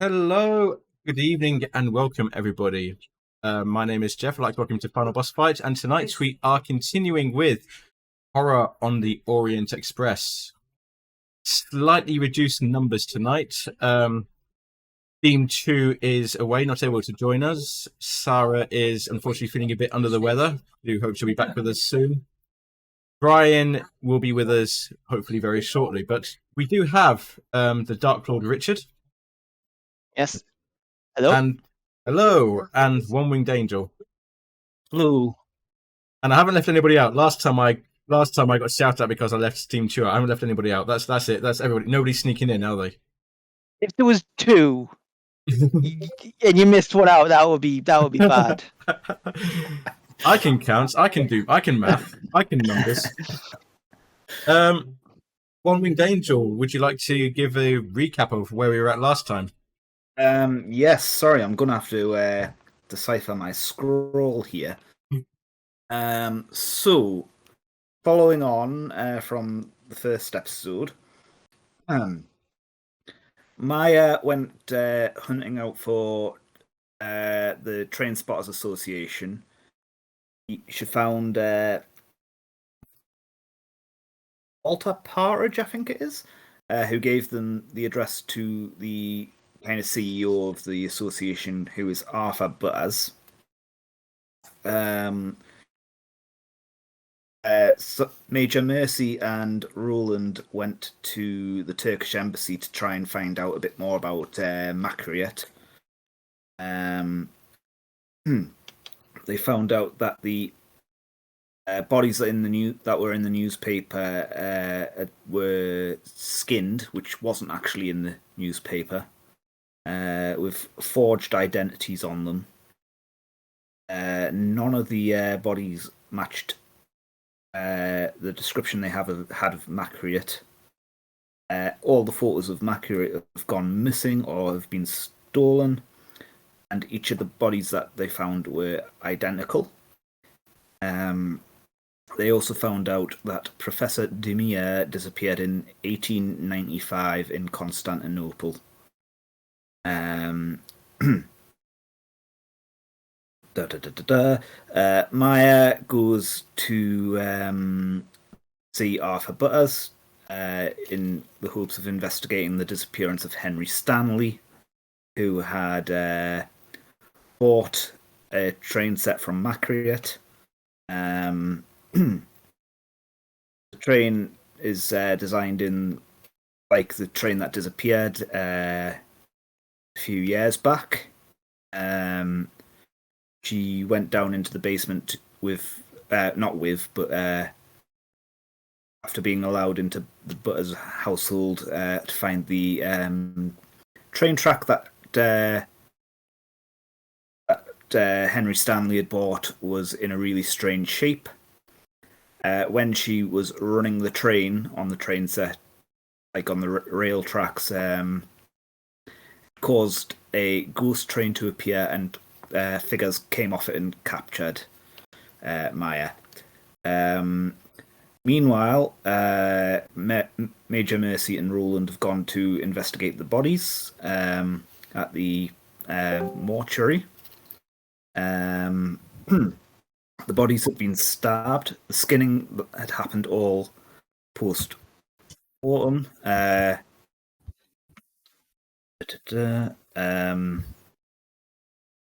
Hello, good evening, and welcome everybody. My name is Jeff. I'd like to welcome you to Final Boss Fight, and tonight we are continuing with Horror on the Orient Express. Slightly reduced numbers tonight. Team 2 is away, not able to join us. Sarah is unfortunately feeling a bit under the weather. We hope she'll be back with us soon. Brian will be with us hopefully very shortly, but we do have the Dark Lord Richard. Yes. Hello. And One-Winged Angel. Hello. And I haven't left anybody out. Last time I got shouted at because I left Team 2. I haven't left anybody out. That's it. That's everybody. Nobody's sneaking in, are they? If there was two and you missed one out, that would be bad. I can count. I can math. I can numbers. One-Winged Angel, would you like to give a recap of where we were at last time? Yes, sorry, I'm gonna have to decipher my scroll here. So following on from the first episode, Maya went hunting out for the Train Spotters Association. She found Walter Partridge, I think it is, who gave them the address to the kind of CEO of the association, who is Arthur Butters. So Major Mercy and Roland went to the Turkish embassy to try and find out a bit more about Makriot. They found out that the bodies that were in the newspaper were skinned, which wasn't actually in the newspaper, with forged identities on them. None of the bodies matched the description they had of Makriot. All the photos of Makriot have gone missing or have been stolen, and each of the bodies that they found were identical. They also found out that Professor Demir disappeared in 1895 in Constantinople. Maya goes to see Arthur Butters in the hopes of investigating the disappearance of Henry Stanley, who had bought a train set from Makriot. The train is designed in like the train that disappeared a few years back. She went down into the basement after being allowed into the Butters household to find the train track that Henry Stanley had bought was in a really strange shape. When she was running the train on the train set, like on the rail tracks, caused a ghost train to appear, and figures came off it and captured Maya. Meanwhile, Major Mercy and Roland have gone to investigate the bodies at the mortuary. The bodies had been stabbed. The skinning had happened all post-mortem.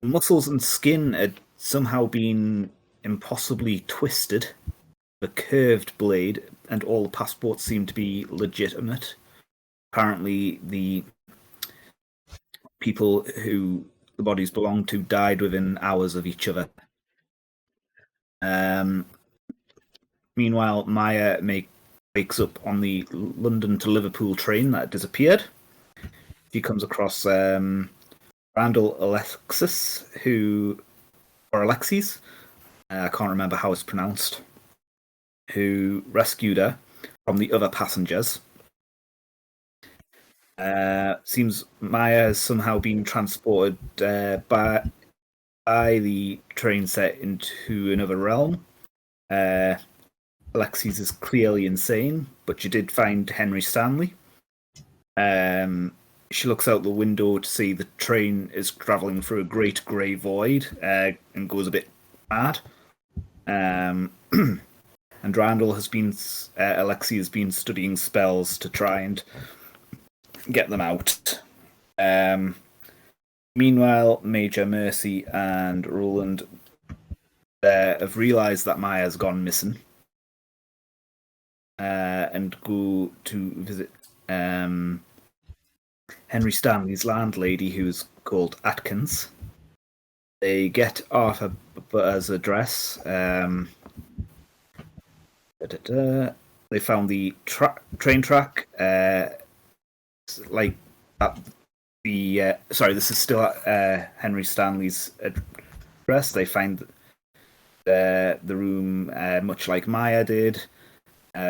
Muscles and skin had somehow been impossibly twisted. A curved blade, and all the passports seemed to be legitimate. Apparently, the people who the bodies belonged to died within hours of each other. Meanwhile, Maya wakes up on the London to Liverpool train that disappeared. She comes across Randall Alexis, Alexis, I can't remember how it's pronounced, who rescued her from the other passengers. Seems Maya has somehow been transported by the train set into another realm. Alexis is clearly insane, but you did find Henry Stanley. she looks out the window to see the train is travelling through a great grey void and goes a bit mad. And Randall has been, Alexei has been studying spells to try and get them out. Meanwhile, Major Mercy and Roland have realised that Maya's gone missing and go to visit Henry Stanley's landlady, who's called Atkins. They get Arthur Butter's address. They found the train track. Like at the sorry, this is still at Henry Stanley's address. They find the room much like Maya did,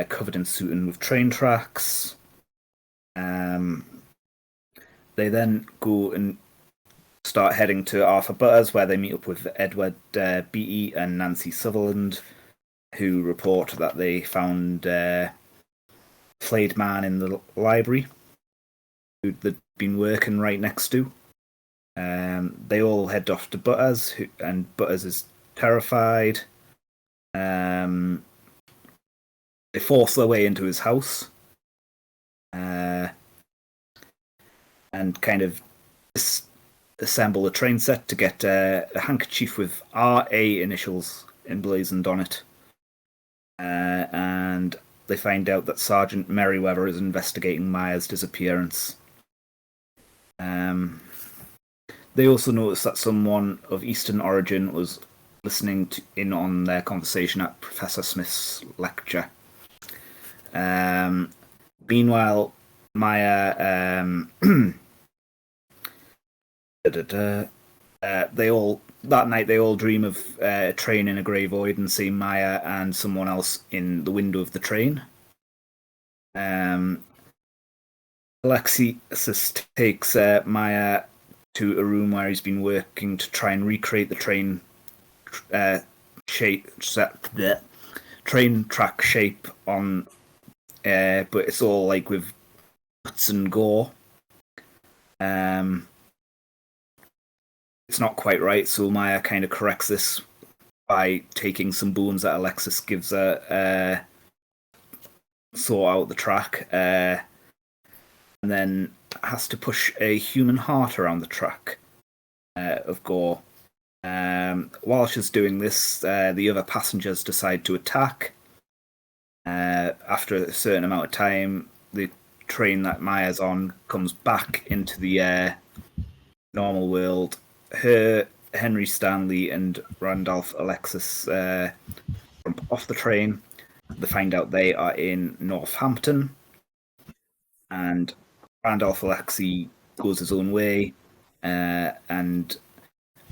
covered in soot and with train tracks. They then go and start heading to Arthur Butter's, where they meet up with Edward Beatty and Nancy Sutherland, who report that they found a flayed man in the library who they'd been working right next to. They all head off to Butter's, and Butter's is terrified. They force their way into his house and kind of assemble a train set to get a handkerchief with RA initials emblazoned on it. And they find out that Sergeant Merriweather is investigating Maya's disappearance. They also notice that someone of Eastern origin was listening in on their conversation at Professor Smith's lecture. Meanwhile, Maya they all dream of a train in a grey void and see Maya and someone else in the window of the train. Alexis takes Maya to a room where he's been working to try and recreate the train train track shape on, but it's all like with guts and gore. It's not quite right, so Maya kind of corrects this by taking some bones that Alexis gives her, saw out the track, and then has to push a human heart around the track of gore. While she's doing this, the other passengers decide to attack. After a certain amount of time, the train that Maya's on comes back into the normal world. Her, Henry Stanley, and Randolph Alexis jump off the train. They find out they are in Northampton, and Randolph Alexei goes his own way, and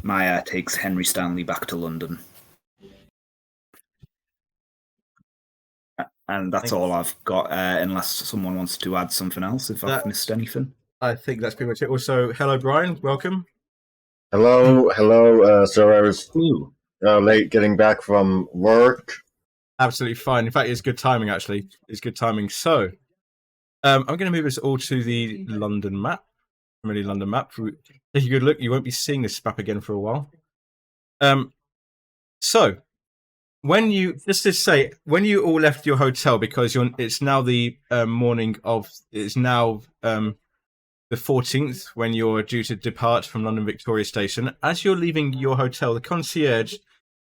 Maya takes Henry Stanley back to London. And that's all I've got, unless someone wants to add something else, if I've missed anything. I think that's pretty much it. Also, hello, Brian. Welcome. Hello. So I was late getting back from work. Absolutely fine. In fact, it's good timing, actually. It's good timing. So, I'm going to move us all to the London map. Familiar London map. Take a good look. You won't be seeing this map again for a while. So, when you all left your hotel, because it's now the morning of, it's now the 14th, when you're due to depart from London Victoria Station. As you're leaving your hotel, the concierge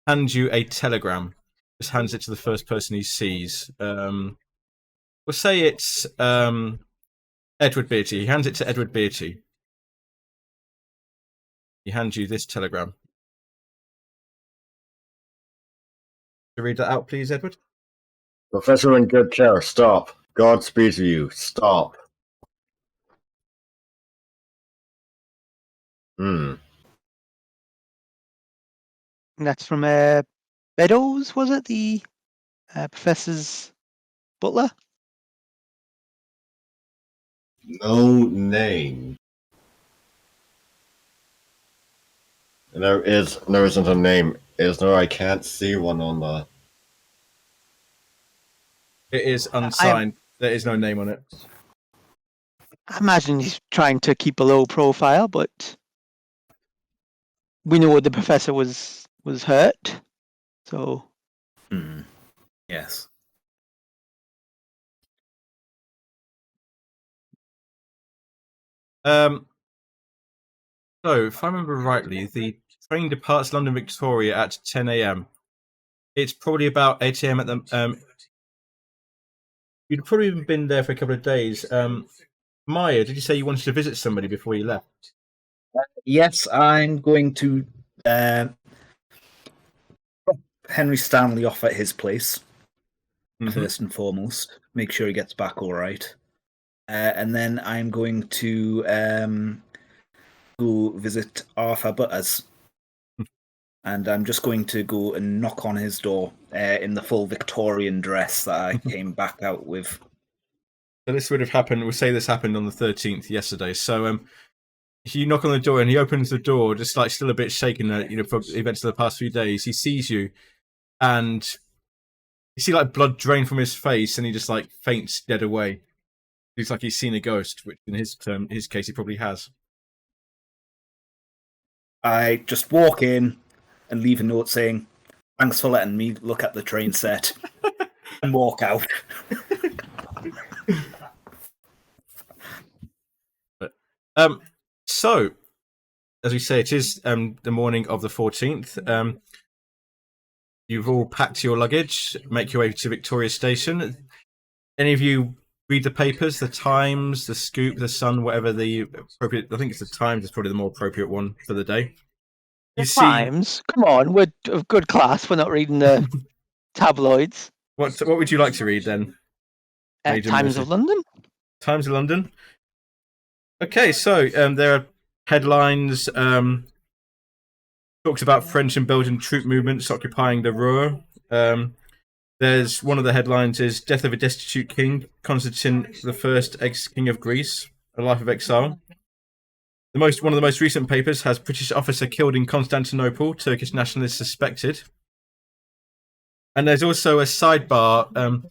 hands you a telegram. Just hands it to the first person he sees. We'll say it's Edward Beatty. He hands it to Edward Beatty. He hands you this telegram. To read that out, please, Edward. Professor in good care, stop. Godspeed to you, stop. That's from Beddoes, was it? The Professor's butler? No name. There isn't a name, is there? I can't see one on the... It is unsigned. There is no name on it. I imagine he's trying to keep a low profile, but we know the professor was hurt, so Yes. So, if I remember rightly, the train departs London Victoria at 10 a.m. It's probably about 8 a.m. at the. You'd probably been there for a couple of days. Maya, did you say you wanted to visit somebody before you left? Yes, I'm going to drop Henry Stanley off at his place first and foremost. Make sure he gets back all right, and then I'm going to go visit Arthur Butters. And I'm just going to go and knock on his door in the full Victorian dress that I came back out with. So this would have happened. We'll say this happened on the 13th yesterday. So you knock on the door and he opens the door, just like still a bit shaken, from events of the past few days. He sees you, and you see like blood drain from his face, and he just like faints dead away. Looks like he's seen a ghost, which in his case he probably has. I just walk in and leave a note saying, "Thanks for letting me look at the train set," and walk out. So, as we say, it is the morning of the 14th. You've all packed your luggage, make your way to Victoria Station. Any of you read the papers, the Times, the Scoop, the Sun, whatever the appropriate... I think it's the Times is probably the more appropriate one for the day. the Times. Come on, we're of good class. We're not reading the tabloids. What would you like to read then? Major Times Mercy? of London. Times of London. Okay, so there are headlines. Talks about French and Belgian troop movements occupying the Ruhr. There's one of the headlines is "Death of a Destitute King, Constantine I, ex-king of Greece, a life of exile." One of the most recent papers has British officer killed in Constantinople, Turkish nationalists suspected. And there's also a sidebar.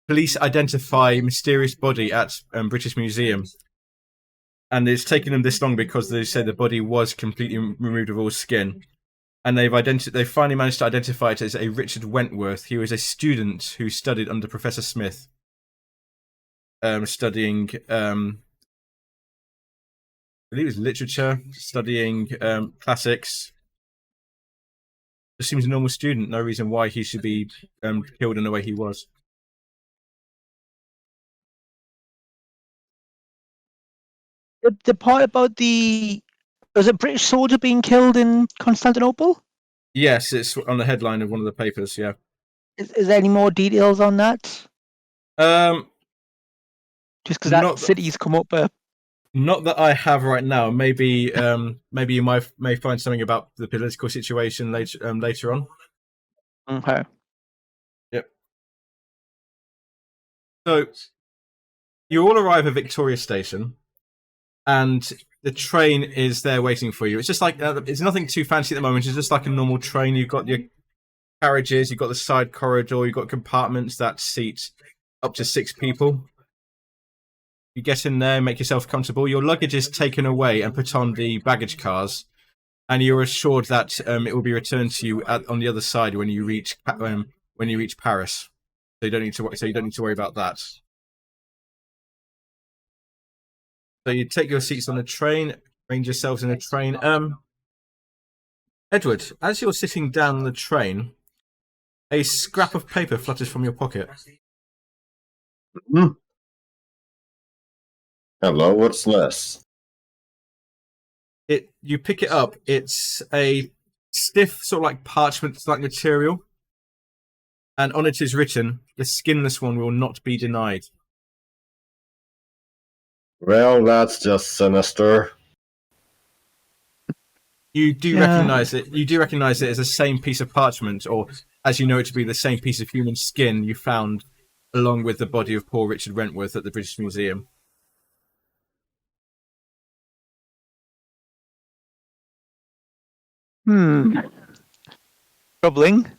Police identify mysterious body at British Museum. And it's taken them this long because they say the body was completely removed of all skin. And they've finally managed to identify it as a Richard Wentworth. He was a student who studied under Professor Smith, studying, I believe it was literature, studying classics. Just seems a normal student. No reason why he should be killed in the way he was. The part about was it British soldier being killed in Constantinople? Yes, it's on the headline of one of the papers. Yeah. Is there any more details on that? Just because that city's come up. Not that I have right now. Maybe you may find something about the political situation later on. Okay. Yep. So you all arrive at Victoria Station, and the train is there waiting for you. It's just like it's nothing too fancy at the moment. It's just like a normal train. You've got your carriages, you've got the side corridor, you've got compartments that seat up to 6 people. You get in there, make yourself comfortable. Your luggage is taken away and put on the baggage cars, and you're assured that it will be returned to you on the other side when you reach Paris. So you don't need to worry about that. So you take your seats on the train, arrange yourselves in a train. Edward, as you're sitting down the train, a scrap of paper flutters from your pocket. Mm-hmm. Hello, what's this? You pick it up. It's a stiff, sort of like parchment-like material, and on it is written, "The skinless one will not be denied." Well, that's just sinister. You do recognize it. You do recognize it as the same piece of parchment, or as you know it to be the same piece of human skin you found along with the body of poor Richard Wentworth at the British Museum. Troubling.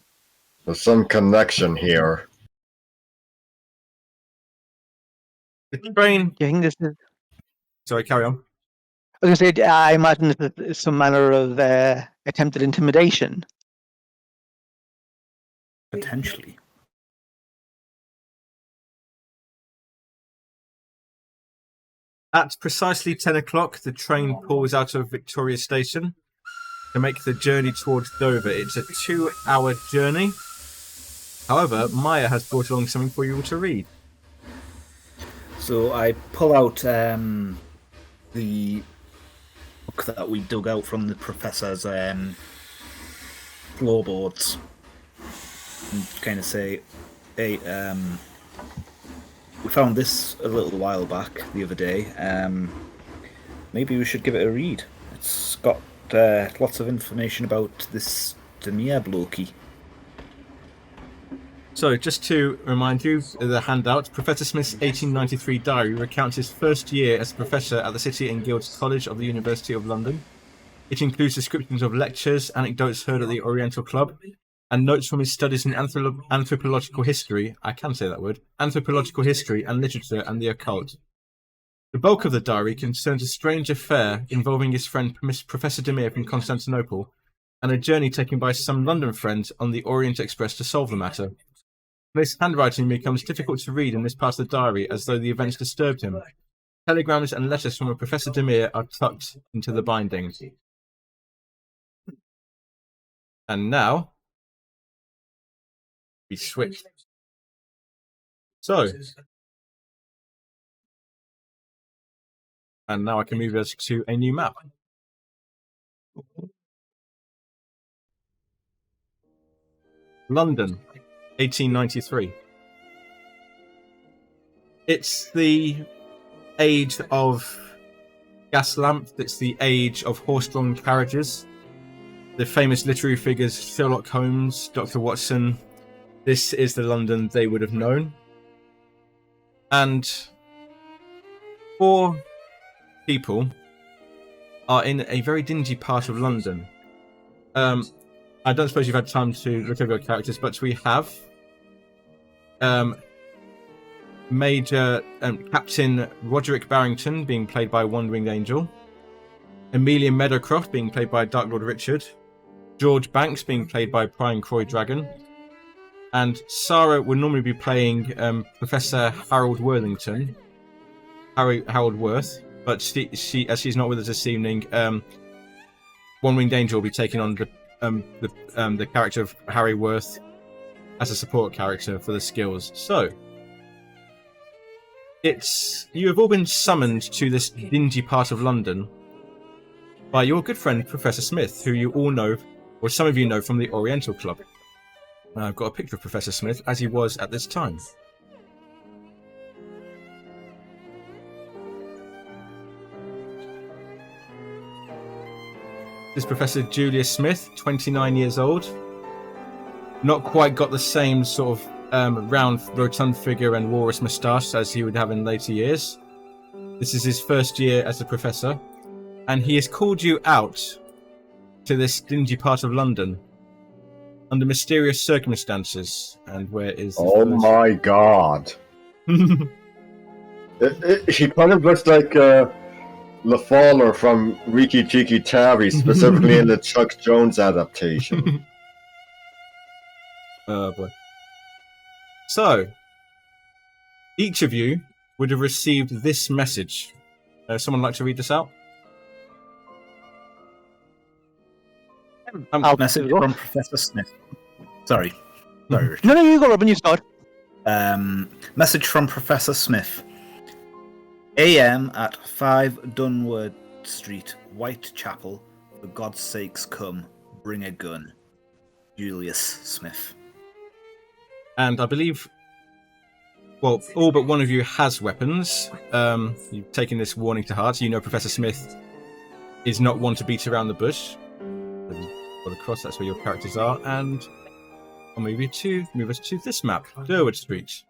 There's some connection here. The train. You think this is? Sorry, carry on. I was going to say, I imagine it's some manner of attempted intimidation. Potentially. At precisely 10 o'clock, the train pulls out of Victoria Station to make the journey towards Dover. It's a 2-hour journey. However, Maya has brought along something for you all to read. So I pull out the book that we dug out from the professor's floorboards and kind of say, hey, we found this a little while back the other day. Maybe we should give it a read. It's got lots of information about this Demir blokey. So, just to remind you, the handout, Professor Smith's 1893 diary recounts his first year as a professor at the City and Guilds College of the University of London. It includes descriptions of lectures, anecdotes heard at the Oriental Club, and notes from his studies in anthropological history, I can say that word, anthropological history and literature and the occult. The bulk of the diary concerns a strange affair involving his friend Professor Demir from Constantinople, and a journey taken by some London friends on the Orient Express to solve the matter. This handwriting becomes difficult to read in this part of the diary as though the events disturbed him. Telegrams and letters from a Professor Demir are tucked into the bindings. And now, we switch. So, and now I can move us to a new map. London, 1893. It's the age of gas lamps, it's the age of horse-drawn carriages. The famous literary figures Sherlock Holmes, Dr. Watson, this is the London they would have known. And 4 people are in a very dingy part of London. I don't suppose you've had time to look over your characters, but we have Major Captain Roderick Barrington being played by One-Winged Angel, Amelia Meadowcroft being played by Dark Lord Richard, George Banks being played by Brian Croy Dragon, and Sarah would normally be playing Professor Harold Worthington, Harold Worth, but she as she's not with us this evening, One-Winged Angel will be taking on the character of Harry Worth as a support character for the skills. So, you have all been summoned to this dingy part of London by your good friend Professor Smith, who you all know, or some of you know, from the Oriental Club. I've got a picture of Professor Smith as he was at this time. This is Professor Julius Smith, 29 years old. Not quite got the same sort of round, rotund figure and walrus moustache as he would have in later years. This is his first year as a professor, and he has called you out to this dingy part of London under mysterious circumstances. And where is the Oh first? my god. She kind of looks like La Faller from Riki Tiki Tavi, specifically in the Chuck Jones adaptation. Oh boy. So, each of you would have received this message. Someone like to read this out? Message from Professor Smith. Sorry, Richard. No, you go, Robin, you start. Message from Professor Smith. AM at 5 Dunwood Street, Whitechapel. For God's sakes, come. Bring a gun. Julius Smith. And I believe, well, all but one of you has weapons. You've taken this warning to heart. You know Professor Smith is not one to beat around the bush. Put across, that's where your characters are. And I'll move us to this map, Durward Street.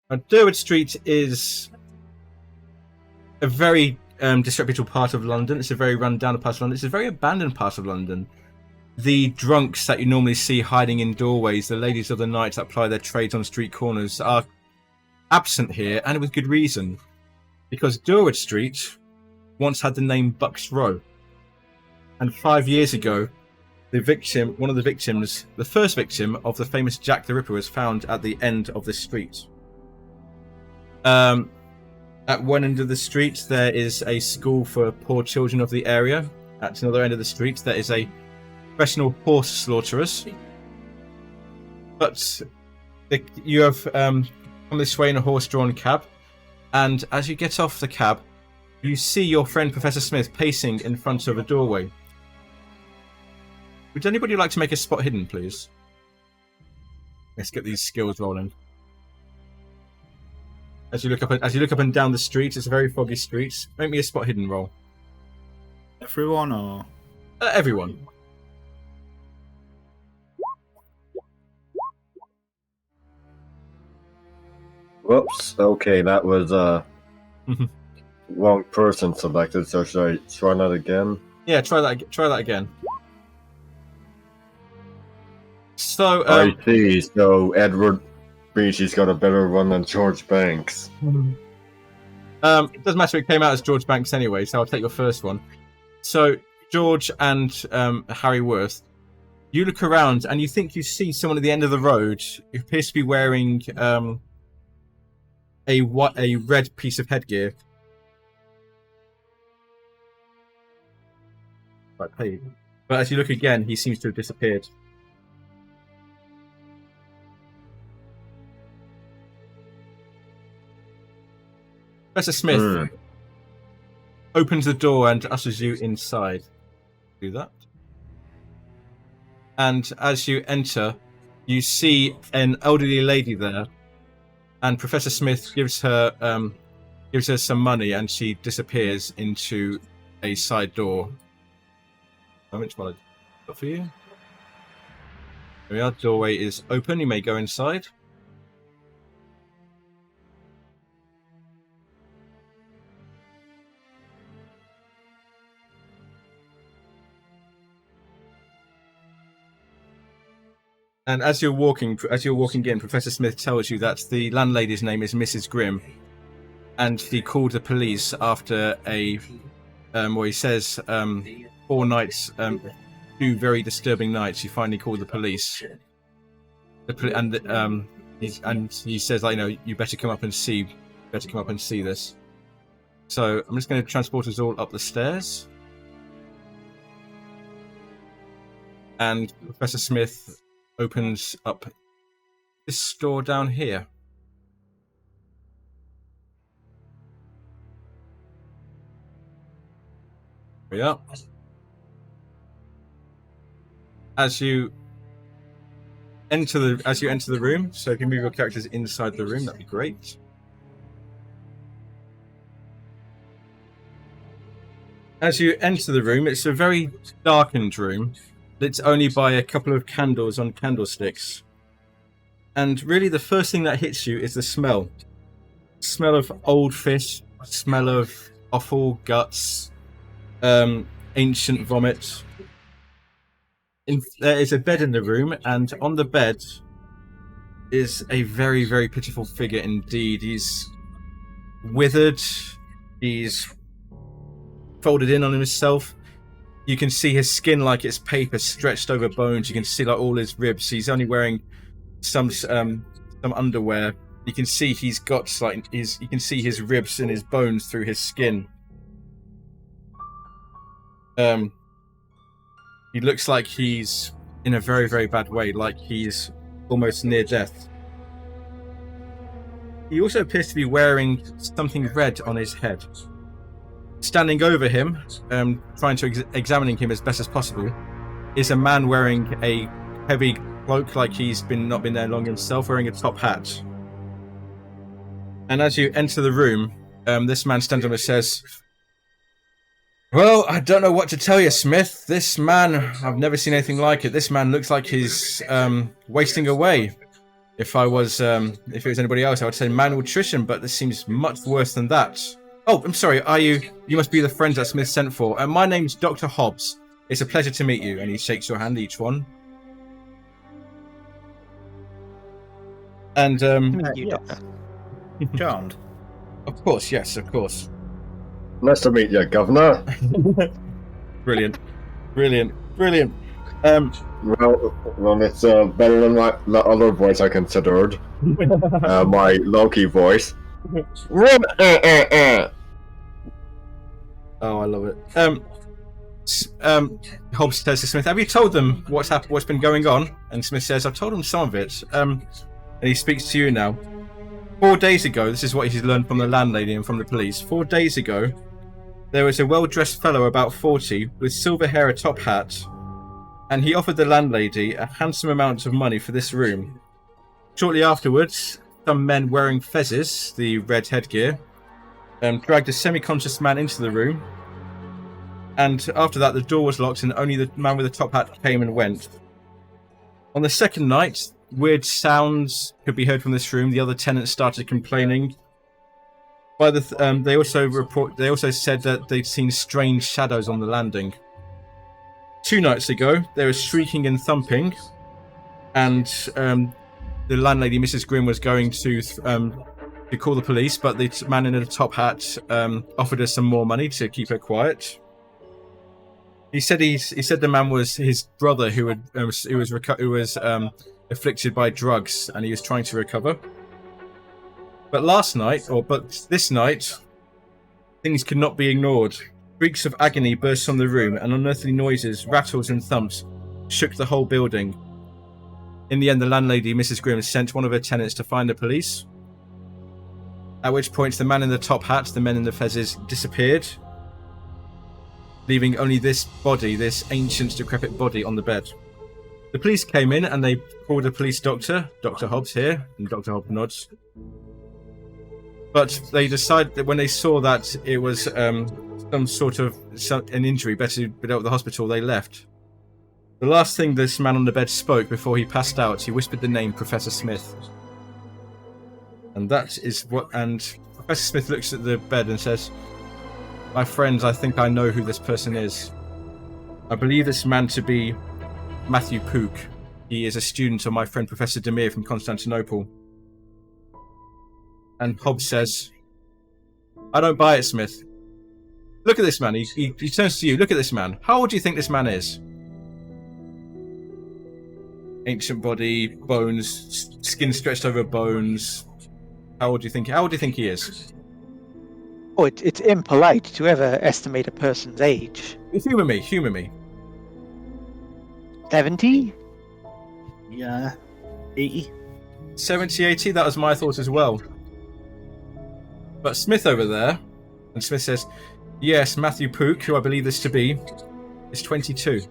Now, Durward Street is a very disreputable part of London. It's a very run-down part of London. It's a very abandoned part of London. The drunks that you normally see hiding in doorways, the ladies of the night that ply their trades on street corners, are absent here, and with good reason. Because Durward Street once had the name Bucks Row. And 5 years ago, one of the victims, the first victim of the famous Jack the Ripper, was found at the end of this street. At one end of the street, there is a school for poor children of the area. At another end of the street, there is a professional horse slaughterers. But you have come this way in a horse-drawn cab, and as you get off the cab, you see your friend Professor Smith pacing in front of a doorway. Would anybody like to make a spot hidden, please? Let's get these skills rolling. As you look up and down the street, it's a very foggy street. Make me a spot hidden roll. Everyone or everyone. Whoops. Okay, that was wrong person selected. So should I try that again? Yeah, try that again. So I see. So Edward Beachy's got a better run than George Banks. It doesn't matter. It came out as George Banks anyway, so I'll take your first one. So George and Harry Worth, you look around and you think you see someone at the end of the road who appears to be wearing a red piece of headgear. But as you look again, he seems to have disappeared. Professor Smith opens the door and ushers you inside. Do that. And as you enter, you see an elderly lady there, and Professor Smith gives her some money, and she disappears into a side door. Which one? Got for you? Here we are. Doorway is open. You may go inside. And as you're walking in, Professor Smith tells you that the landlady's name is Mrs. Grimm, and he called the police after he says 4 nights, 2 very disturbing nights. He finally called the police. He says, you better come up and see this. So I'm just going to transport us all up the stairs, and Professor Smith opens up this door down here. Here we are. As you enter the room, so if you move your characters inside the room, that'd be great. As you enter the room, it's a very darkened room. Lit only by a couple of candles on candlesticks. And really the first thing that hits you is the smell. Smell of old fish, smell of offal, guts, ancient vomit. There is a bed in the room, and on the bed is a very, very pitiful figure indeed. He's withered, he's folded in on himself. You can see his skin like it's paper stretched over bones. You can see like all his ribs. He's only wearing some underwear. You can see he's got you can see his ribs and his bones through his skin. He looks like he's in a very, very bad way, like he's almost near death. He also appears to be wearing something red on his head. Standing over him, trying to examining him as best as possible, is a man wearing a heavy cloak, like he's not been there long himself, wearing a top hat. And as you enter the room, this man stands up and says, "Well, I don't know what to tell you, Smith. This man, I've never seen anything like it. This man looks like he's wasting away. If it was anybody else, I would say malnutrition, but this seems much worse than that. Oh, I'm sorry, you must be the friends that Smith sent for. My name's Dr. Hobbs. It's a pleasure to meet you." And he shakes your hand, each one. And You, Doctor. charmed. of course, yes, of course. Nice to meet you, Governor. Brilliant. Well, it's better than the other voice I considered. My Loki voice. Oh, I love it. Hobbs says to Smith, "Have you told them what's been going on?" And Smith says, "I've told them some of it." And he speaks to you now. 4 days ago, this is what he's learned from the landlady and from the police. 4 days ago, there was a well-dressed fellow about 40 with silver hair, a top hat, and he offered the landlady a handsome amount of money for this room. Shortly afterwards, some men wearing fezzes, the red headgear, dragged a semi-conscious man into the room, and after that the door was locked and only the man with the top hat came and went. On the second night, weird sounds could be heard from this room. The other tenants started complaining. They also said that they'd seen strange shadows on the landing. 2 nights ago, there was shrieking and thumping, and the landlady, Mrs. Grimm, was going to call the police, but the man in a top hat offered her some more money to keep her quiet. He said the man was his brother who was afflicted by drugs, and he was trying to recover. But this night, things could not be ignored. Shrieks of agony burst from the room, and unearthly noises, rattles and thumps shook the whole building. In the end, the landlady, Mrs. Grimm, sent one of her tenants to find the police. At which point, the man in the top hat, the men in the fezzes, disappeared, leaving only this body, this ancient, decrepit body, on the bed. The police came in and they called a police doctor, Dr. Hobbs here, and Dr. Hobbs nods. But they decided that when they saw that it was some sort of an injury, better be dealt with the hospital, they left. The last thing this man on the bed spoke before he passed out, he whispered the name Professor Smith. And that is what. And Professor Smith looks at the bed and says, "My friends, I think I know who this person is. I believe this man to be Matthew Pook. He is a student of my friend Professor Demir from Constantinople." And Hobbs says, "I don't buy it, Smith. Look at this man." He turns to you. "Look at this man. How old do you think this man is?" Ancient body, bones, skin stretched over bones. How old do you think he is? Oh, it's impolite to ever estimate a person's age. Humour me. 70? Yeah. 80? 70, 80, that was my thought as well. But Smith over there, and Smith says, "Yes, Matthew Pook, who I believe this to be, is 22.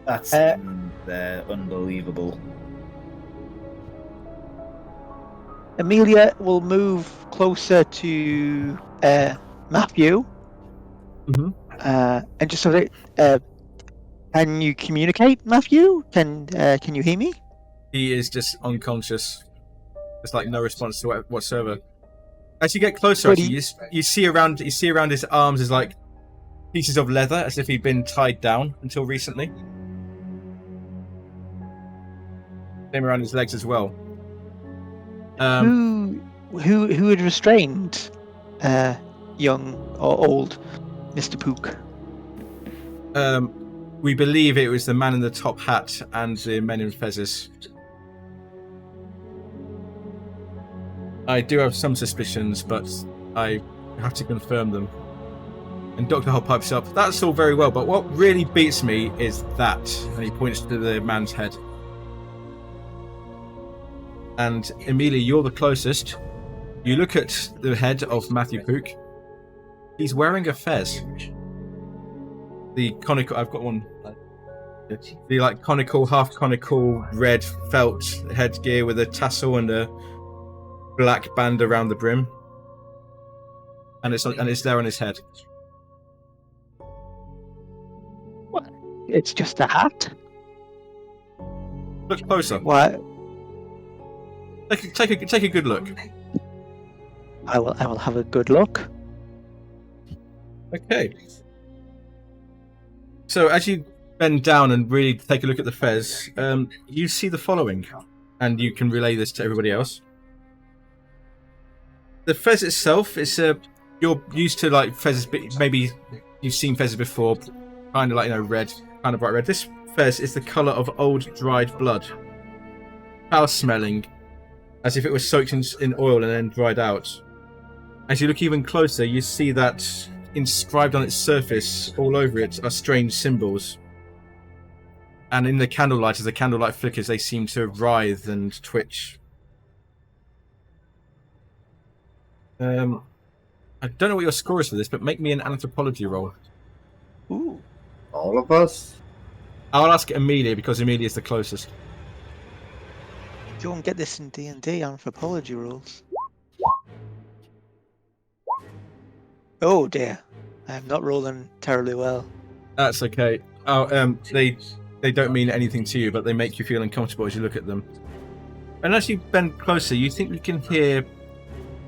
That's unbelievable. Amelia will move closer to Matthew. Mm-hmm. And just sort of, can you communicate, Matthew? Can you hear me? He is just unconscious. There's like no response to it whatsoever. As you get closer, actually, you see around his arms is like pieces of leather, as if he'd been tied down until recently. Same around his legs as well. Who had restrained young or old Mr. Pook? We believe it was the man in the top hat and the men in fezzes. I do have some suspicions, but I have to confirm them. And Dr. Hobb pipes up, "That's all very well, but what really beats me is that." And he points to the man's head. And Amelia, you're the closest. You look at the head of Matthew Pook. He's wearing a fez. The conical, I've got one. The like conical, half conical, red felt headgear with a tassel and a black band around the brim. And it's there on his head. What? It's just a hat? Look closer. What? Take a good look. I will have a good look. Okay. So as you bend down and really take a look at the fez, you see the following, and you can relay this to everybody else. the fez itself is you're used to like fezzes. Maybe you've seen fezzes before, kind of like red, kind of bright red. This fez is the color of old dried blood, foul smelling, as if it was soaked in oil and then dried out. As you look even closer, you see that inscribed on its surface, all over it, are strange symbols. And in the candlelight, as the candlelight flickers, they seem to writhe and twitch. I don't know what your score is for this, but make me an anthropology roll. Ooh. All of us? I'll ask Amelia, because Amelia is the closest. You don't get this in D&D anthropology rules. Oh dear, I am not rolling terribly well. That's okay. Oh, they don't mean anything to you, but they make you feel uncomfortable as you look at them. And as you bend closer, you think you can hear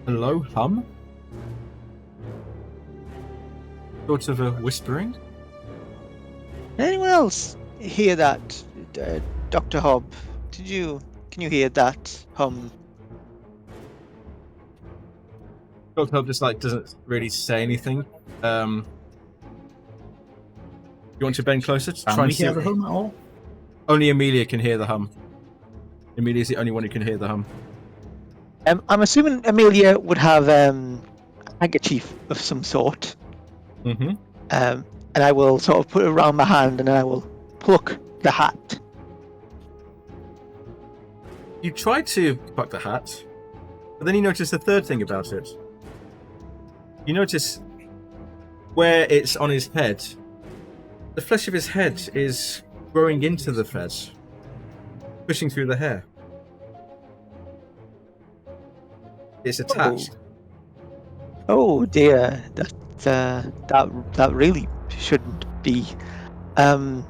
a low hum? Sort of a whispering? Anyone else hear that, Dr. Hobb? Can you hear that hum? Dr. Hobb just doesn't really say anything. You want to bend closer to try and see? Hear the hum at all? Only Amelia can hear the hum. Amelia's the only one who can hear the hum. I'm assuming Amelia would have a handkerchief of some sort. Mm-hmm. And I will sort of put it around my hand and then I will pluck the hat. You try to pluck the hat, but then you notice the third thing about it. You notice where it's on his head, the flesh of his head is growing into the fez, pushing through the hair. It's attached. Oh dear, that really shouldn't be. And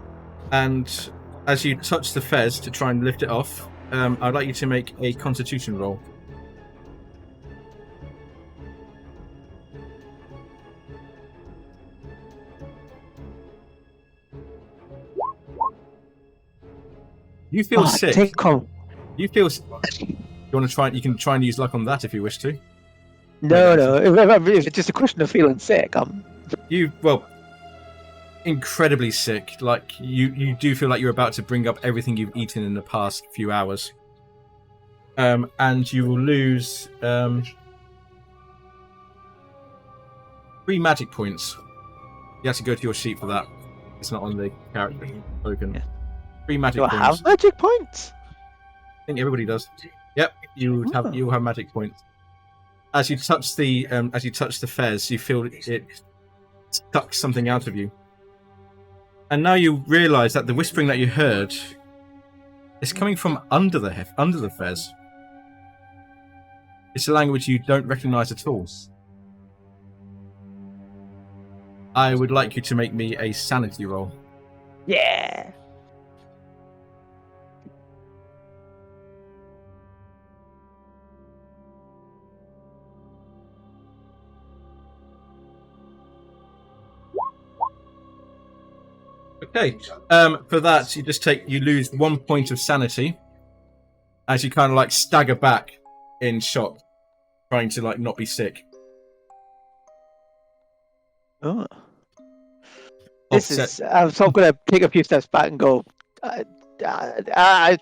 as you touch the fez to try and lift it off, I'd like you to make a Constitution roll. You feel sick. You feel. You want to try? You can try and use luck on that if you wish to. No. If it's just a question of feeling sick, incredibly sick. Like you do feel like you're about to bring up everything you've eaten in the past few hours. And you will lose 3 magic points. You have to go to your sheet for that. It's not on the character token. Yeah. 3 magic do I points. have magic points? I think everybody does. Yep, you will have magic points. As you touch the fez, you feel it sucks something out of you. And now you realise that the whispering that you heard is coming from under the fez. It's a language you don't recognise at all. I would like you to make me a sanity roll. Yeah. Okay. For that, you lose 1 point of sanity as you kind of stagger back in shock, trying to not be sick. Oh. I'm so going to take a few steps back and go.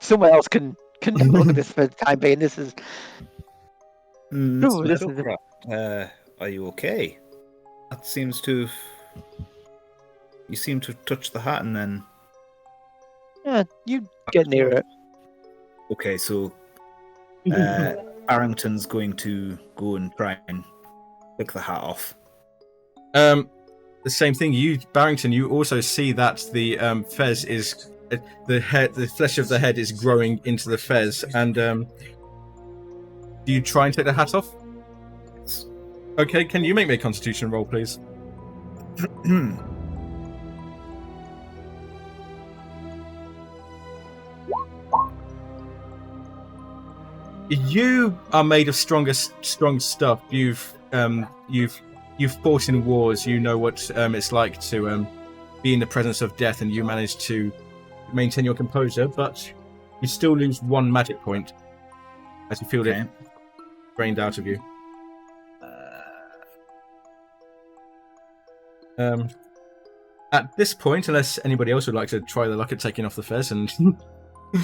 Someone else can look at this for the time being. This is. Are you okay? That seems to. You seem to touch the hat and then. Yeah, you get near it. Okay, so Arrington's going to go and try and pick the hat off. The same thing. Barrington, you also see that the fez is the flesh of the head is growing into the fez, and do you try and take the hat off? Okay, can you make me a Constitution roll, please? You are made of strong stuff. You've fought in wars. You know what it's like to be in the presence of death, and you manage to maintain your composure. But you still lose 1 magic point as you feel it drained out of you. At this point, unless anybody else would like to try their luck at taking off the fez, and I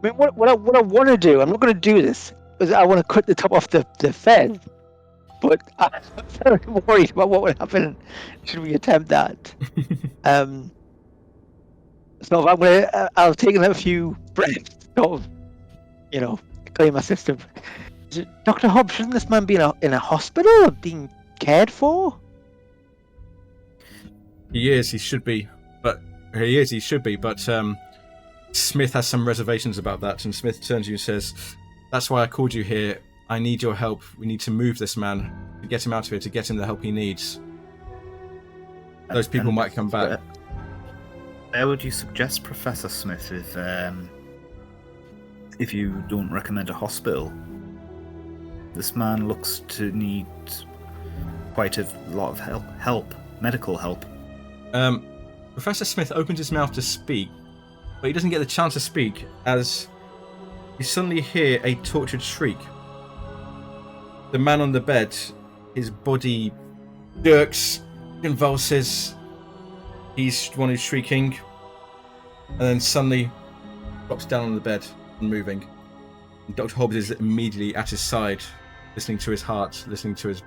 mean, what I want to do, I'm not going to do this, is I want to cut the top off the fez. But I'm very worried about what would happen should we attempt that. So I'll take a few breaths, sort of, clear my system. Dr. Hobbs, shouldn't this man be in a hospital being cared for? he should be. But Smith has some reservations about that, and Smith turns to you and says, "That's why I called you here. I need your help. We need to move this man, to get him out of here, to get him the help he needs. Those people might come back." Where would you suggest, Professor Smith, if you don't recommend a hospital? This man looks to need quite a lot of help, medical help. Professor Smith opens his mouth to speak, but he doesn't get the chance to speak as you suddenly hear a tortured shriek. The man on the bed, his body jerks, convulses. He's one who's shrieking, and then suddenly drops down on the bed, unmoving. And Dr. Hobbs is immediately at his side, listening to his heart, listening to his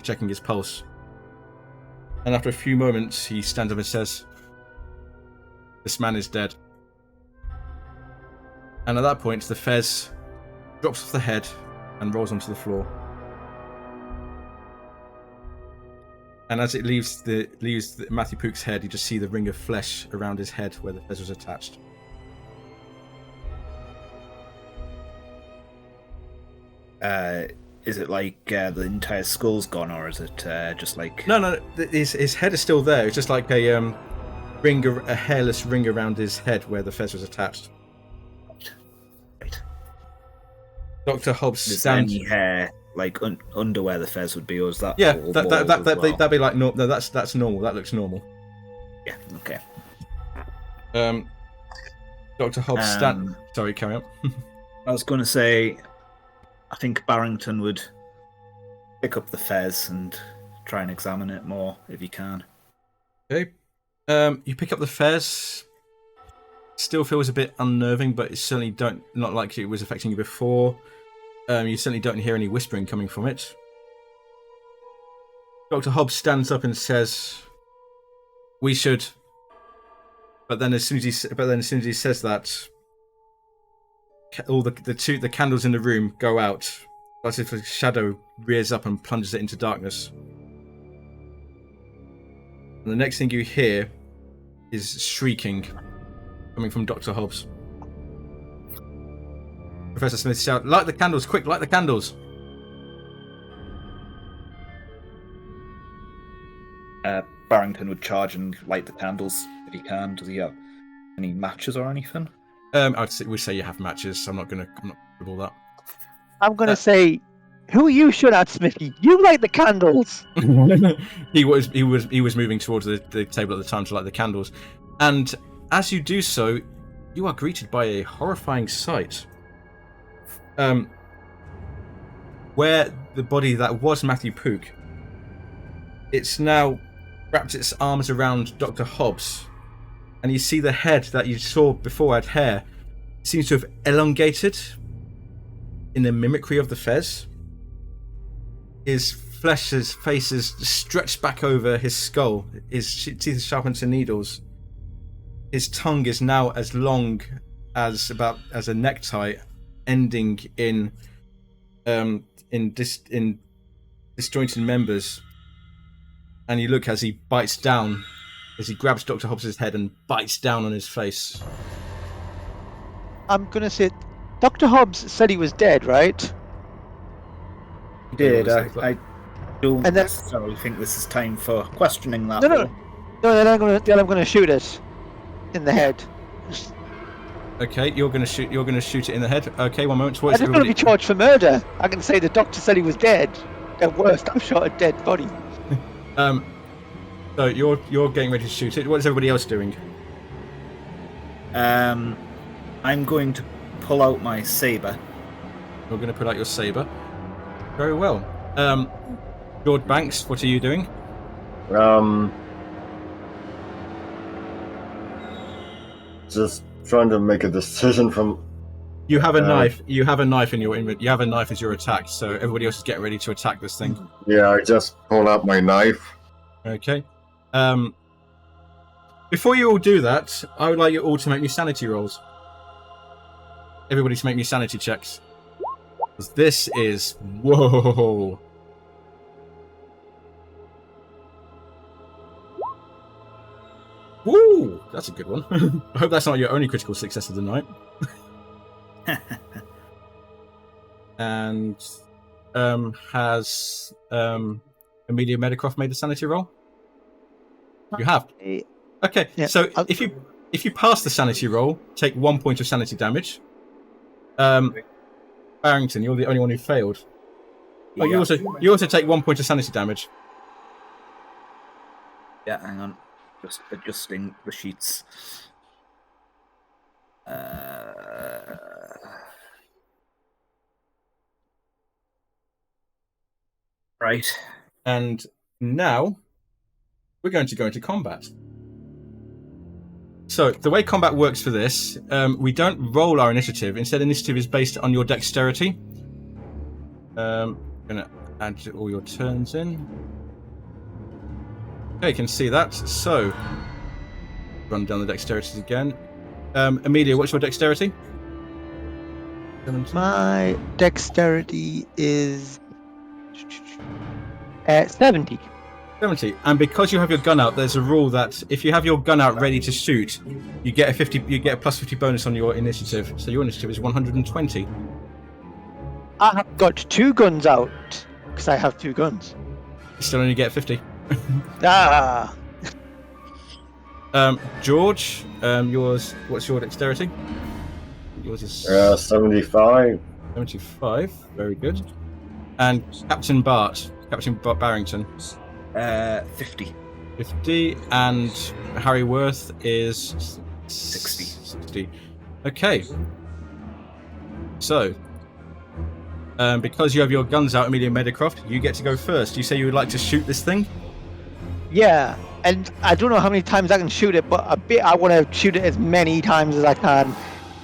checking his pulse. And after a few moments, he stands up and says, "This man is dead." And at that point, the fez drops off the head and rolls onto the floor. And as it leaves Matthew Pook's head, you just see the ring of flesh around his head where the fez was attached. Is it like the entire skull's gone, or is it just like... No. His head is still there. It's just like a hairless ring around his head where the fez was attached. Right. Dr. Hobbs Is stands. any hair like under where the fez would be, or is that? Yeah, all that'd bald as well? be like no. That's normal. That looks normal. Yeah. Okay. Dr. Hobbs stand. Sorry, carry on. I was going to say, I think Barrington would pick up the fez and try and examine it more if you can. Okay. You pick up the fez. Still feels a bit unnerving, but it's certainly not like it was affecting you before. You certainly don't hear any whispering coming from it. Dr. Hobbs stands up and says, "We should." But then, as soon as he says that, all the candles in the room go out, as if a shadow rears up and plunges it into darkness. And the next thing you hear is shrieking coming from Dr. Hobbs. Professor Smith shouts, "Light the candles! Quick, light the candles!" Barrington would charge and light the candles if he can. Does he have any matches or anything? We say you have matches. I'm not with all that. I'm going to say, who are you shut at, Smithy? You light the candles! He was moving towards the table at the time to light the candles, and as you do so, you are greeted by a horrifying sight. Where the body that was Matthew Pook, it's now wrapped its arms around Dr. Hobbs, and you see the head that you saw before had hair seems to have elongated in the mimicry of the fez. His face is stretched back over his skull, his teeth are sharpened to needles. His tongue is now as long as a necktie, ending in disjointed members. And you look as he bites down, as he grabs Dr. Hobbs' head and bites down on his face. I'm going to say, Dr. Hobbs said he was dead, right? He did. I don't And then- necessarily think this is time for questioning that. No. though. No, then I'm going to shoot it in the head. Okay, you're gonna shoot it in the head. Okay, one moment. I just want to be charged for murder. I can say the doctor said he was dead. At worst, I've shot a dead body. So you're getting ready to shoot it. What is everybody else doing? I'm going to pull out my saber. You're going to pull out your saber. Very well. Lord Banks, what are you doing? Just trying to make a decision from. You have a knife. You have a knife in your inventory. You have a knife as your attack, so everybody else is getting ready to attack this thing. Yeah, I just pull out my knife. Okay. Before you all do that, I would like you all to make me sanity rolls. Everybody to make me sanity checks. 'Cause this is... Whoa! Woo! That's a good one. I hope that's not your only critical success of the night. And has Amelia Medicroft made a sanity roll? You have. Okay, Yeah, so if you pass the sanity roll, take 1 point of sanity damage. Barrington, you're the only one who failed. Oh, you also take 1 point of sanity damage. Yeah, hang on. Just adjusting the sheets. Right. And now we're going to go into combat. So the way combat works for this, we don't roll our initiative. Instead, initiative is based on your dexterity. I'm going to add all your turns in. Okay, you can see that. So, run down the dexterities again. Amelia, what's your dexterity? 17. My dexterity is 70. 70. And because you have your gun out, there's a rule that if you have your gun out ready to shoot, you get a plus 50 bonus on your initiative. So your initiative is 120. I have got 2 guns out because I have 2 guns. You still only get 50. Ah. George, yours. What's your dexterity? Yours is 75. 75. Very good. And Captain Barrington. 50. 50. And Harry Worth is 60. 60. Okay. So, because you have your guns out, Amelia Medicroft, you get to go first. You say you would like to shoot this thing? Yeah, and I don't know how many times I can shoot it, but I want to shoot it as many times as I can,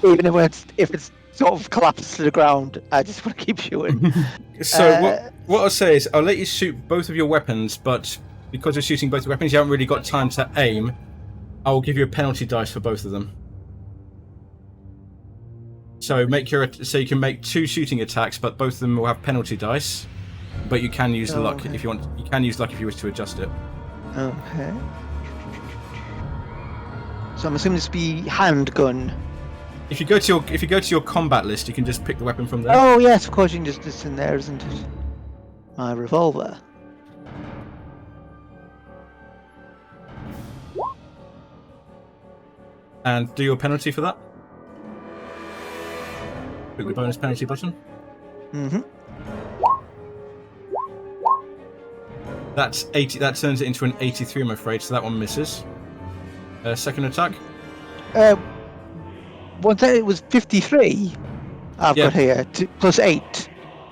even if it's sort of collapses to the ground. I just want to keep shooting. So what I'll say is I'll let you shoot both of your weapons, but because you're shooting both weapons, you haven't really got time to aim. I will give you a penalty dice for both of them. So you can make 2 shooting attacks, but both of them will have penalty dice. But you can use luck if you want. You can use luck if you wish to adjust it. Okay. So I'm assuming this will be handgun. If you go to your combat list, you can just pick the weapon from there. Oh yes, of course you can just it's in there, isn't it? My revolver. And do your penalty for that. Click the bonus penalty button. Mm-hmm. That's 80. That turns it into an 83, I'm afraid. So that one misses. Second attack. Once it was 53. I've got here plus 8.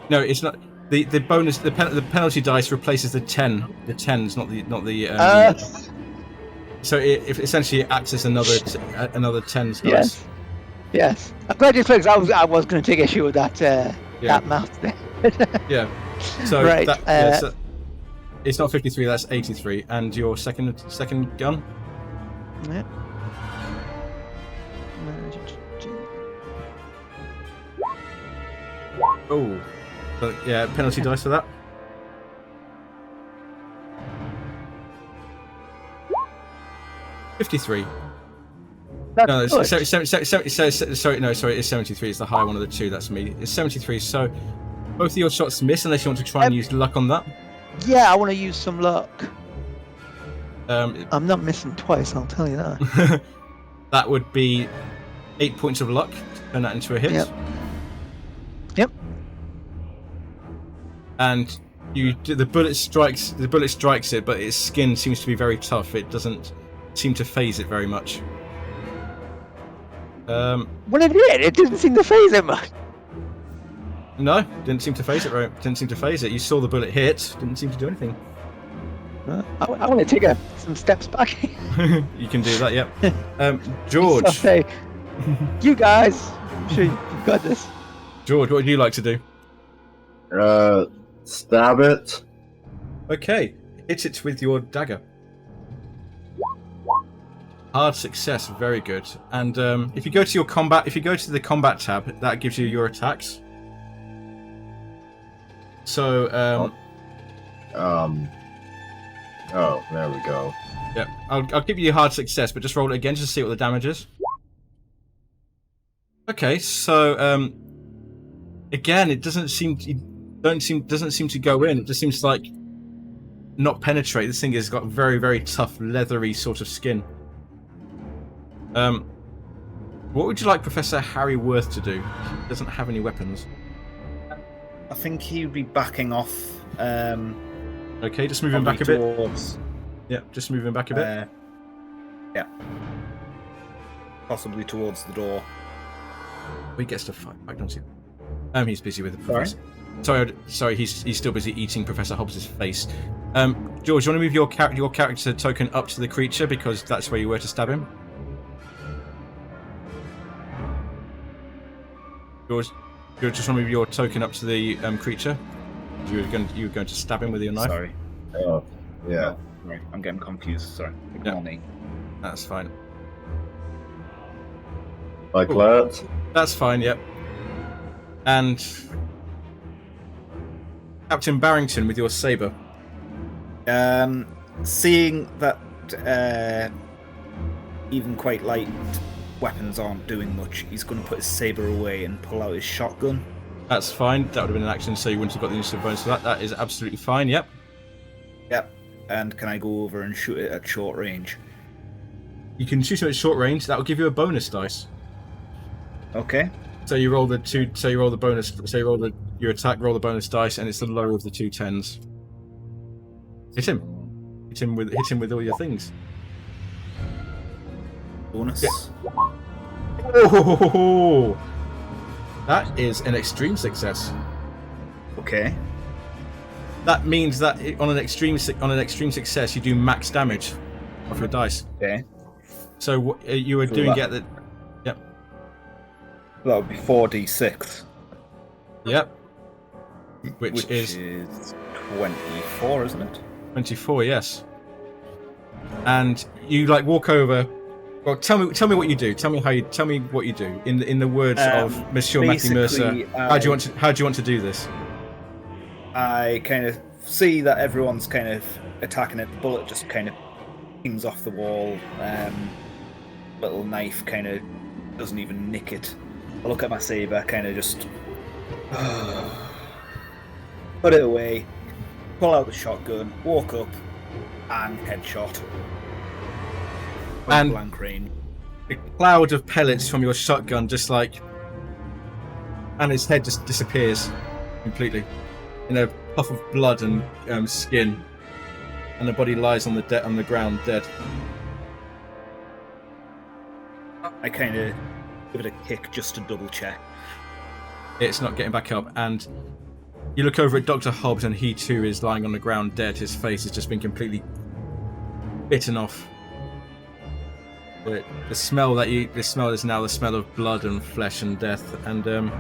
No, it's not. The bonus. The penalty dice replaces the 10. The 10's not the. So it essentially acts as another 10's dice. Yes. I'm glad you fixed. I was going to take issue with that. That math there. Yeah. So right. So it's not 53. That's 83. And your second gun. Yeah. Oh. So, yeah. Penalty dice for that. $53. No, sorry, it's 73. It's the high one of the two. That's me. It's 73. So both of your shots miss unless you want to try and use luck on that. Yeah, I want to use some luck. I'm not missing twice, I'll tell you that. That would be 8 points of luck to turn that into a hit. Yep. And the bullet strikes it, but its skin seems to be very tough. It doesn't seem to phase it very much. When it didn't seem to phase it much. No, didn't seem to phase it. Right, didn't seem to phase it. You saw the bullet hit. Didn't seem to do anything. I want to take some steps back. You can do that, yep. George. Hey, you guys, I'm sure you've got this. George, what would you like to do? Stab it. Okay, hit it with your dagger. Hard success, very good. And if you go to your combat, if you go to the combat tab, that gives you your attacks. So, Oh, there we go. yeah, I'll give you a hard success, but just roll it again just to see what the damage is. Okay, so again, it doesn't seem to go in. It just seems to, like, not penetrate. This thing has got very, very tough, leathery sort of skin. What would you like Professor Harry Worth to do? He doesn't have any weapons. I think he'd be backing off. Okay, just moving back a bit. Towards, Yeah, just moving back a bit. yeah. Possibly towards the door. He gets to fight. I don't see. He's busy with the professor. Sorry. He's still busy eating Professor Hobbs's face. George, you want to move your character token up to the creature because that's where you were to stab him. George, just want to move your token up to the creature. You were going to stab him with your knife. Sorry. Oh, yeah. Sorry, I'm getting confused. Sorry. Ignore me. That's fine. Like Ooh. that? That's fine. Yep. And Captain Barrington with your saber. Seeing that even quite light weapons aren't doing much, he's going to put his saber away and pull out his shotgun. That's fine. That would have been an action, so you wouldn't have got the initiative bonus for that. That is absolutely fine. Yep. Yep. And can I go over and shoot it at short range? You can shoot him at short range. That will give you a bonus dice. Okay. So you roll the two. So you roll the bonus. So you roll your attack. Roll the bonus dice, and it's the lower of the two tens. Hit him. Hit him with all your things. Bonus. Yeah. Oh, that is an extreme success. Okay. That means that on an extreme success, you do max damage off your dice. Okay. So you were doing get that. Yep. That would be 4d6. Yep. Which is 24, isn't it? 24, yes. And you like walk over. Well, tell me what you do. Tell me what you do. In the words of Monsieur Matthew Mercer. How do you want to do this? I kind of see that everyone's kind of attacking it. The bullet just kind of pings off the wall. Little knife kind of doesn't even nick it. I look at my saber, kind of just put it away, pull out the shotgun, walk up, and headshot. And blank range. a cloud of pellets from your shotgun just like, and his head just disappears completely in a puff of blood and skin, and the body lies on the ground dead. I kind of give it a kick just to double check. It's not getting back up, and you look over at Dr. Hobbs, and he too is lying on the ground dead. His face has just been completely bitten off. The smell is now the smell of blood and flesh and death. And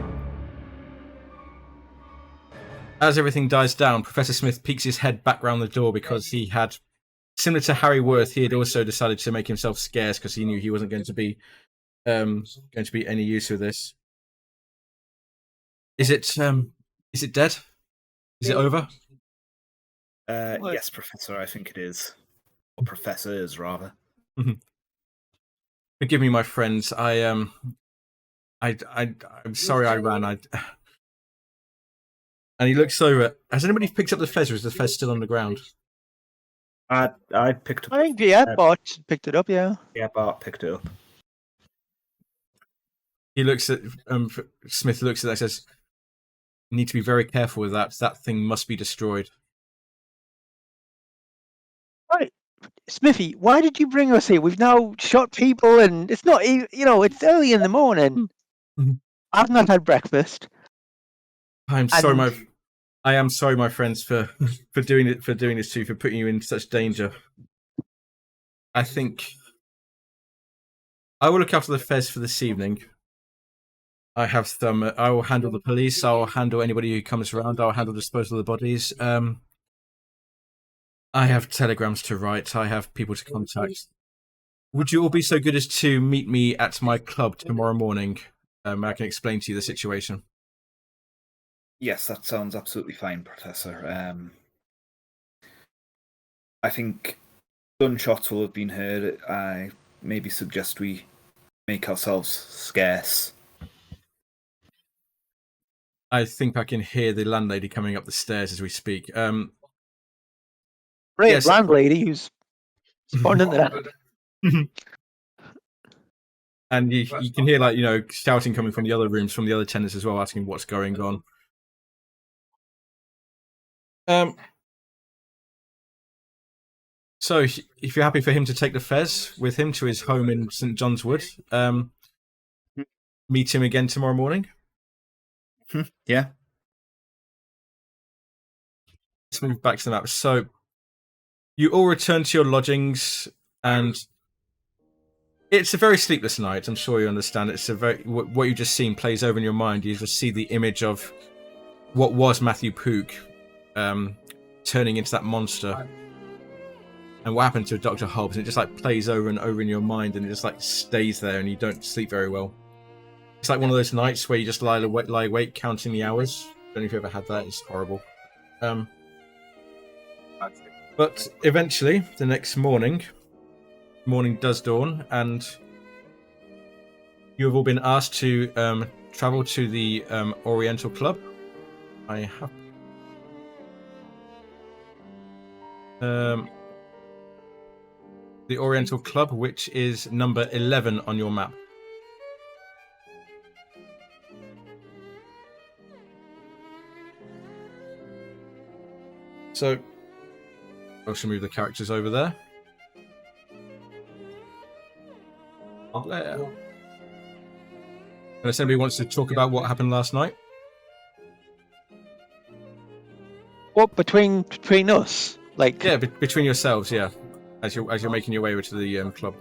as everything dies down, Professor Smith peeks his head back round the door because he had, similar to Harry Worth, he had also decided to make himself scarce because he knew he wasn't going to be any use with this. Is it dead? Is it over? Yes, Professor, I think it is. Or professors, rather. Forgive me, my friends. I'm sorry I ran. And he looks over. Has anybody picked up the fez, or is the fez still on the ground? I picked up. I think Bart picked it up. Yeah. Yeah, Bart picked it up. He looks at Smith. Looks at that. And says, "You need to be very careful with that. That thing must be destroyed." Right. Smithy, why did you bring us here? We've now shot people, and it's not, it's early in the morning. I've not had breakfast. I'm sorry, I am sorry, my friends, for doing this to you, for putting you in such danger. I think I will look after the fez for this evening. I have some. I will handle the police. I will handle anybody who comes around. I will handle disposal of the bodies. I have telegrams to write. I have people to contact. Would you all be so good as to meet me at my club tomorrow morning? I can explain to you the situation. Yes, that sounds absolutely fine, Professor. I think gunshots will have been heard. I maybe suggest we make ourselves scarce. I think I can hear the landlady coming up the stairs as we speak. Great Yes. landlady who's responding to that. And you can hear, like, shouting coming from the other rooms, from the other tenants as well, asking what's going on. So if you're happy for him to take the fez with him to his home in St. John's Wood, meet him again tomorrow morning. Yeah. Let's move back to the map. So you all return to your lodgings, and it's a very sleepless night. I'm sure you understand. It's a very what you've just seen plays over in your mind. You just see the image of what was Matthew Pook turning into that monster, and what happened to Dr. Holmes. And it just like plays over and over in your mind, and it just like stays there, and you don't sleep very well. It's like one of those nights where you just lie awake counting the hours. Don't know if you ever had that. It's horrible. But eventually, the next morning does dawn, and you have all been asked to travel to the Oriental Club. I have the Oriental Club, which is number 11 on your map. So I shall move the characters over there. Unless anybody wants to talk about what happened last night. What between us? Like, Yeah, between yourselves, yeah. As you're making your way over to the club.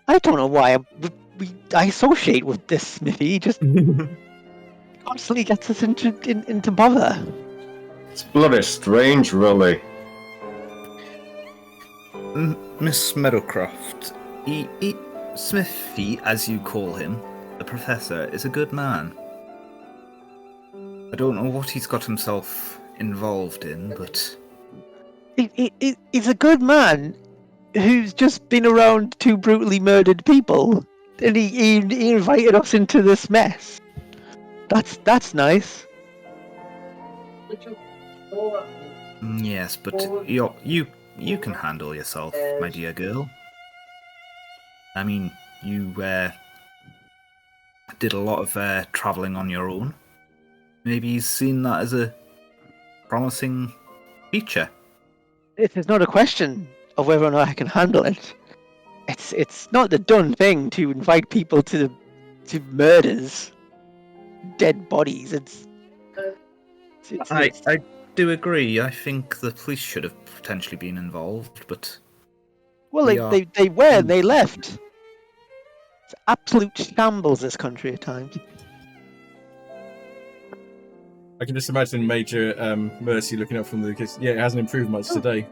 I don't know why I associate with this Smithy. He just constantly gets us into bother. It's bloody strange, really. Miss Meadowcroft, Smithy, as you call him, the Professor, is a good man. I don't know what he's got himself involved in, but He's a good man who's just been around two brutally murdered people, and he invited us into this mess. That's nice. yes, but you can handle yourself, my dear girl. I mean, you did a lot of travelling on your own. Maybe he's seen that as a promising feature. It is not a question of whether or not I can handle it. It's not the done thing to invite people to murders, dead bodies. I do agree. I think the police should have potentially been involved, but well, they were. And they left. It's absolute shambles, this country at times. I can just imagine Major Mercy looking up from the... Because, yeah, it hasn't improved much today.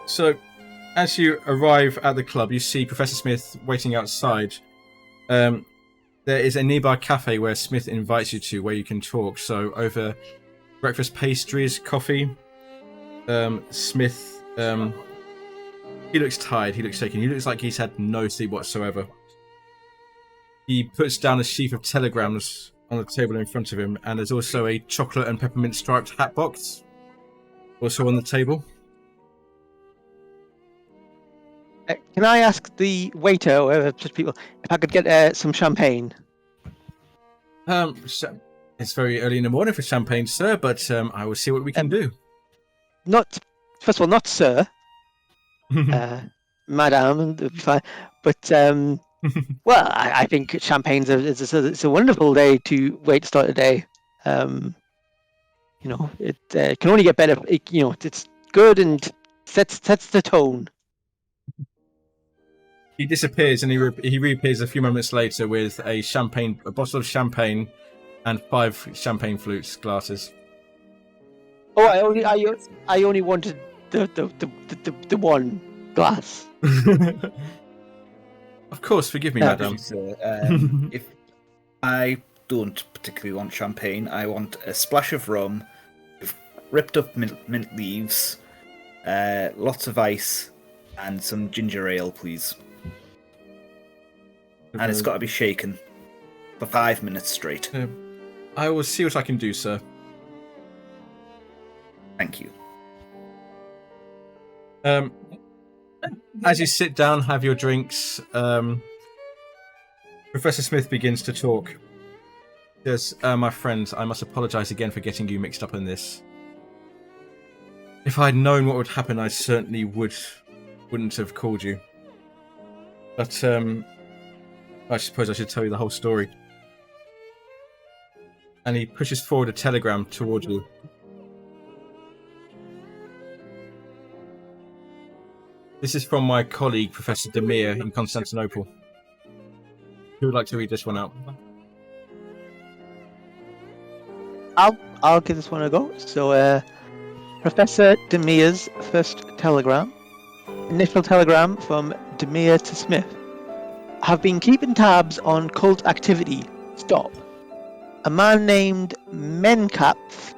So, as you arrive at the club, you see Professor Smith waiting outside. There is a nearby cafe where Smith invites you to, where you can talk. So, over breakfast pastries, coffee, Smith... he looks tired, he looks shaken, he looks like he's had no sleep whatsoever. He puts down a sheaf of telegrams on the table in front of him, and there's also a chocolate and peppermint striped hat box also on the table. Can I ask the waiter or people if I could get some champagne? It's very early in the morning for champagne, sir, but I will see what we can do. First of all, not sir, madame, fine, but Well, I think champagne's it's a wonderful way to start a day. It can only get better. It's good and sets the tone. He disappears and he reappears a few moments later with a bottle of champagne, and 5 champagne flutes glasses. Oh, I only wanted the one glass. Of course, forgive me, Yeah. madam. If I don't particularly want champagne, I want a splash of rum with ripped up mint leaves, lots of ice, and some ginger ale, please. And it's got to be shaken for 5 minutes straight. I will see what I can do, sir. Thank you. As you sit down, have your drinks, Professor Smith begins to talk. He says, my friends, I must apologize again for getting you mixed up in this. If I'd known what would happen, I certainly wouldn't have called you. But I suppose I should tell you the whole story. And he pushes forward a telegram towards you. This is from my colleague, Professor Demir, in Constantinople. Who would like to read this one out? I'll give this one a go. So, Professor Demir's first telegram. Initial telegram from Demir to Smith. Have been keeping tabs on cult activity. Stop. A man named Menkath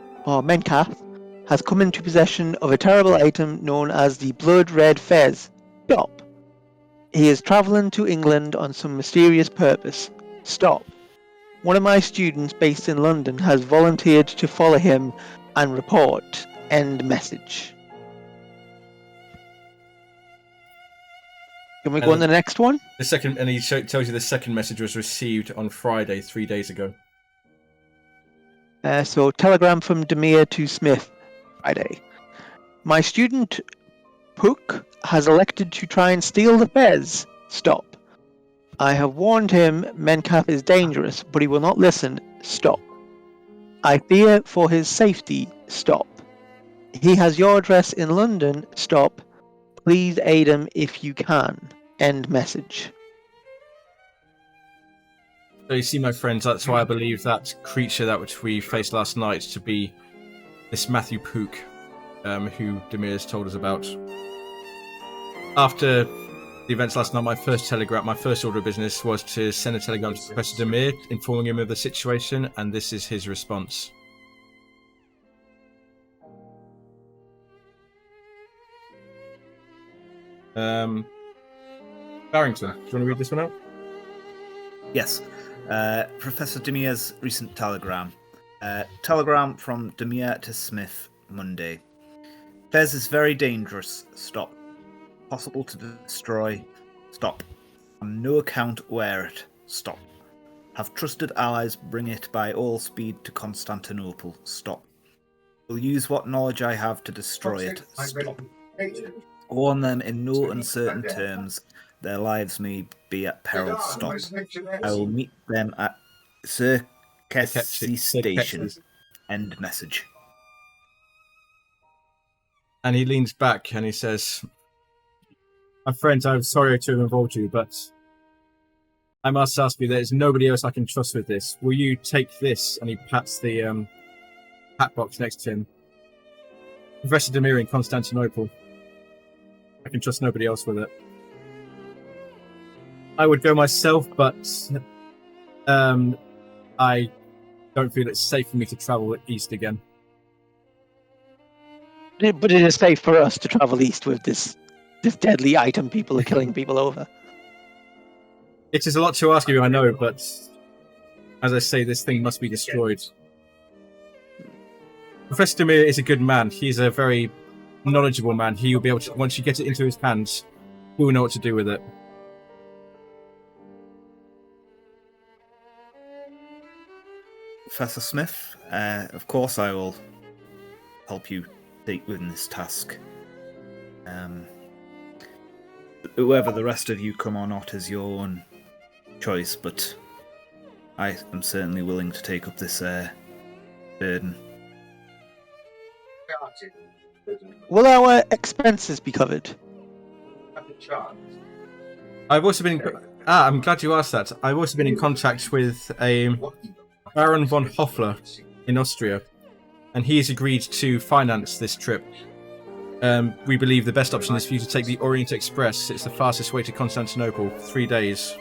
has come into possession of a terrible item known as the Blood Red Fez. Stop. He is travelling to England on some mysterious purpose. Stop. One of my students based in London has volunteered to follow him and report. End message. Can we go on to the next one? The second, and he tells you the second message was received on Friday, 3 days ago. So, telegram from Demir to Smith, Friday. My student, Puck, has elected to try and steal the Fez. Stop. I have warned him Menkath is dangerous, but he will not listen. Stop. I fear for his safety. Stop. He has your address in London. Stop. Please aid him if you can. End message. So you see, my friends, that's why I believe that creature that which we faced last night to be this Matthew Pook, who Demir has told us about. After the events last night, my first order of business was to send a telegram to Professor Demir, informing him of the situation, and this is his response. Barrington, do you want to read this one out? Yes. Professor Demir's recent telegram. Telegram from Demir to Smith, Monday. Fez is very dangerous. Stop. Possible to destroy. Stop. On no account wear it. Stop. Have trusted allies bring it by all speed to Constantinople. Stop. Will use what knowledge I have to destroy it. Stop. Warn them in no uncertain terms. Their lives may be at peril. Stop. I will meet them at Tekeli station. End message. And he leans back and he says, my friends, I'm sorry to have involved you, but I must ask you, there's nobody else I can trust with this. Will you take this? And he pats the hat box next to him. Professor Demir in Constantinople. I can trust nobody else with it. I would go myself, but I don't feel it's safe for me to travel east again. But it is safe for us to travel east with this deadly item people are killing people over. It is a lot to ask you, I know, but as I say, this thing must be destroyed. Professor Demir is a good man. He's a very knowledgeable man. He will be able to, once you get it into his hands, he will know what to do with it. Professor Smith, of course I will help you within this task. Whoever the rest of you come or not is your own choice, but I am certainly willing to take up this burden. Will our expenses be covered? I've also been. I'm glad you asked that. I've also been in contact with a Baron von Hoffler in Austria, and he has agreed to finance this trip. We believe the best option is for you to take the Orient Express. It's the fastest way to Constantinople, 3 days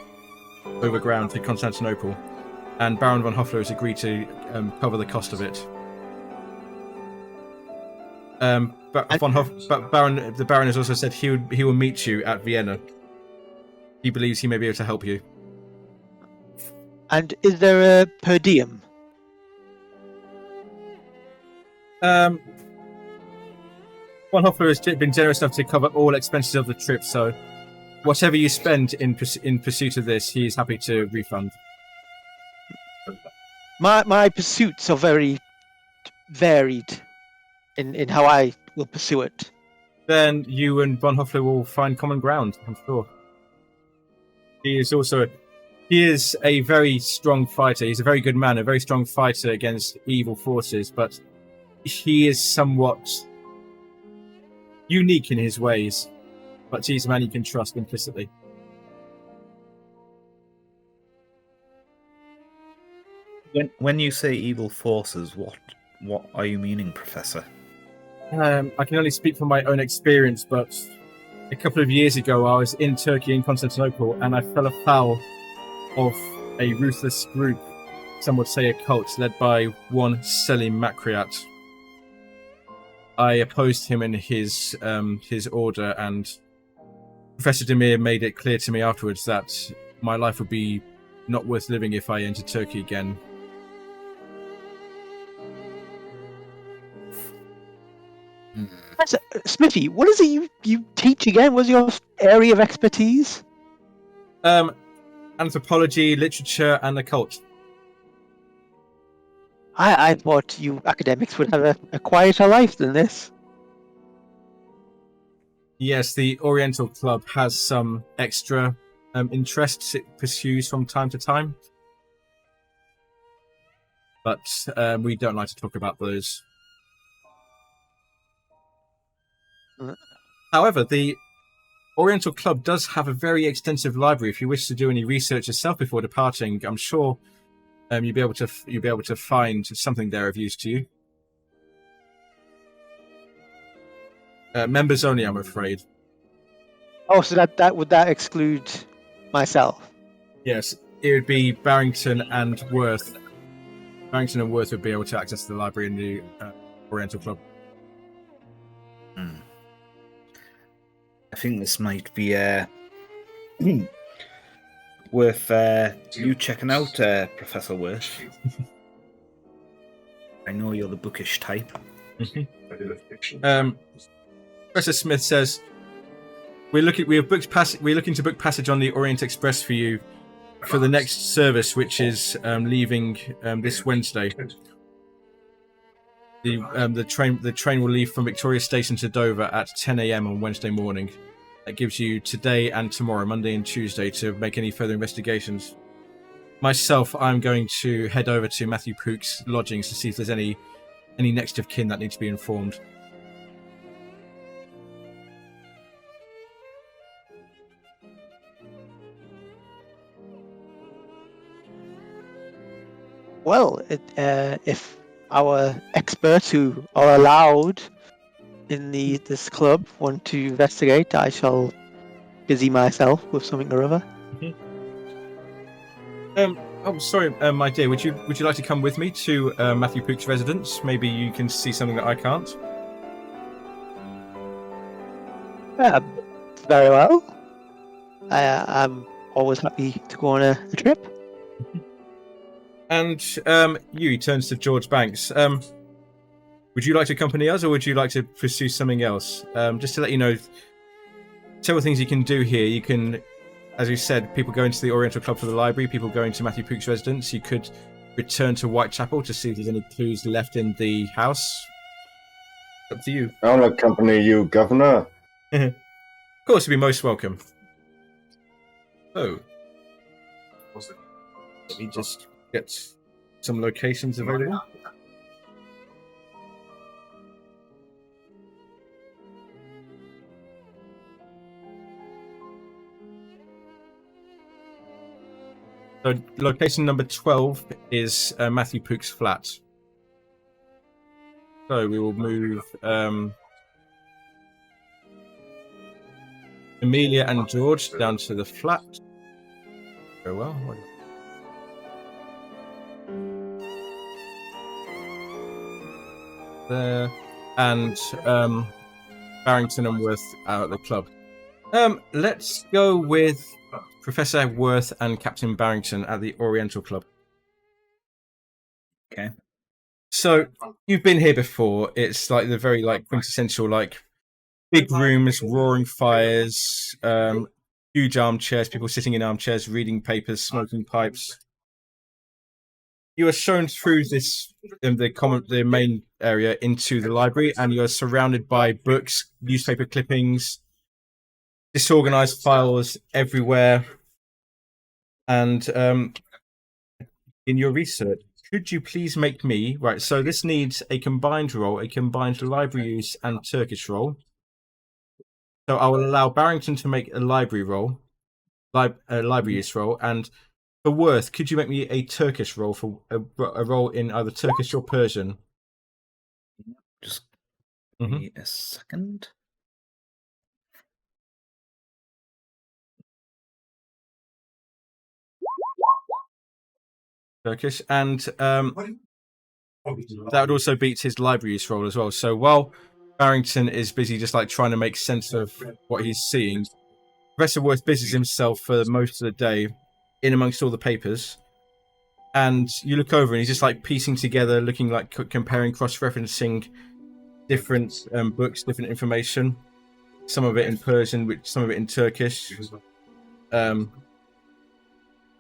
over ground to Constantinople, and Baron von Hoffler has agreed to cover the cost of it. But the Baron has also said he will meet you at Vienna. He believes he may be able to help you. And is there a per diem? Von Hoffler has been generous enough to cover all expenses of the trip, so whatever you spend in pursuit of this, he is happy to refund. My pursuits are very varied in how I will pursue it. Then you and Von Hoffler will find common ground, I'm sure. He is a very strong fighter. He's a very good man, a very strong fighter against evil forces, but he is somewhat unique in his ways. But he's a man you can trust implicitly. When you say evil forces, what are you meaning, Professor? I can only speak from my own experience, but a couple of years ago I was in Turkey, in Constantinople, and I fell afoul of a ruthless group, some would say a cult, led by one Selim Makriat. I opposed him in his order, and Professor Demir made it clear to me afterwards that my life would be not worth living if I entered Turkey again. Smithy, what is it you teach again? What's your area of expertise? Anthropology, literature, and occult. I thought you academics would have a quieter life than this. Yes, the Oriental Club has some extra interests it pursues from time to time. But we don't like to talk about those. However, the Oriental Club does have a very extensive library. If you wish to do any research yourself before departing, I'm sure you'll be able to find something there of use to you. Members only, I'm afraid. Oh, so that would exclude myself? Yes, it would be Barrington and Worth. Barrington and Worth would be able to access the library in the Oriental Club. I think this might be worth you checking out, Professor Worth. I know you're the bookish type. Professor Smith says, we're looking to book passage on the Orient Express for you for the next service, which is leaving this Wednesday. The train will leave from Victoria Station to Dover at 10 a.m. on Wednesday morning. That gives you today and tomorrow, Monday and Tuesday, to make any further investigations. Myself, I'm going to head over to Matthew Pook's lodgings to see if there's any next of kin that need to be informed. Well, if our experts who are allowed in this club want to investigate, I shall busy myself with something or other. Oh, sorry, my dear. Would you like to come with me to Matthew Pook's residence? Maybe you can see something that I can't. Very well. I'm always happy to go on a trip. And he turns to George Banks. Would you like to accompany us, or would you like to pursue something else? Just to let you know, several things you can do here. You can, as you said, people go into the Oriental Club for the library, people go into Matthew Pook's residence. You could return to Whitechapel to see if there's any clues left in the house. Up to you. I'll accompany you, Governor. Of course, you'd be most welcome. Oh. Let me just get some locations available. So location number 12 is Matthew Pook's flat. So we will move Amelia and George down to the flat. Very well. There. And Barrington and Worth out at the club. Let's go with Professor Worth and Captain Barrington at the Oriental Club. Okay. So you've been here before. It's like the very quintessential big rooms, roaring fires, huge armchairs, people sitting in armchairs, reading papers, smoking pipes. You are shown through this the main area into the library, and you are surrounded by books, newspaper clippings, disorganized files everywhere. And in your research, could you please make me right? So this needs a combined roll, a combined library use and Turkish roll. So I will allow Barrington to make a library roll, library use roll, and for Worth, could you make me a Turkish roll for a roll in either Turkish or Persian? Just give me a second. Turkish, and that would also beat his library use roll as well. So while Barrington is busy just trying to make sense of what he's seeing, Professor Worth busies himself for most of the day in amongst all the papers. And you look over and he's just piecing together, looking comparing, cross-referencing different books, different information. Some of it in Persian, some of it in Turkish. But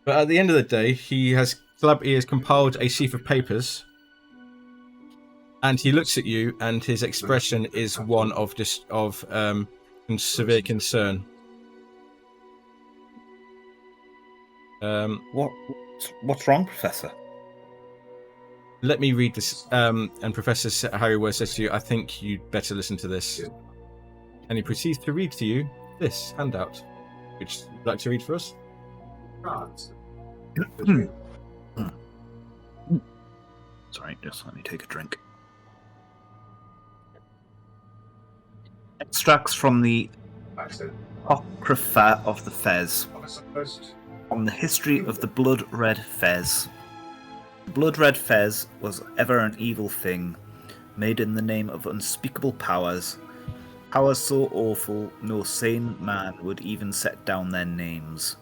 at the end of the day, he has compiled a sheaf of papers. And he looks at you, and his expression is one of severe concern. What's wrong, Professor? Let me read this. And Professor Harry Worth says to you, I think you'd better listen to this. And he proceeds to read to you this handout, which you'd like to read for us? Sorry, just let me take a drink. Extracts from the Apocrypha of the Fez. From the history of the blood-red Fez. The blood-red Fez was ever an evil thing, made in the name of unspeakable powers. Powers so awful, no sane man would even set down their names.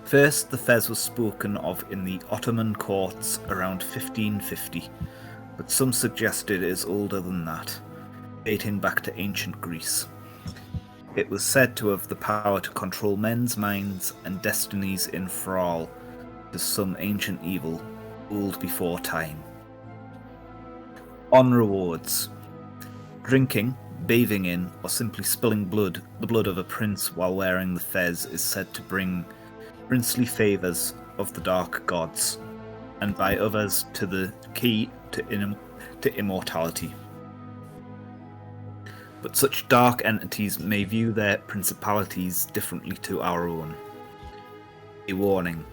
First, the Fez was spoken of in the Ottoman courts around 1550, but some suggested it is older than that, dating back to ancient Greece. It was said to have the power to control men's minds and destinies in thrall to some ancient evil, old before time. On rewards. Drinking, bathing in, or simply spilling blood, the blood of a prince while wearing the fez, is said to bring princely favours of the dark gods, and by others to the key to immortality. But such dark entities may view their principalities differently to our own. A warning.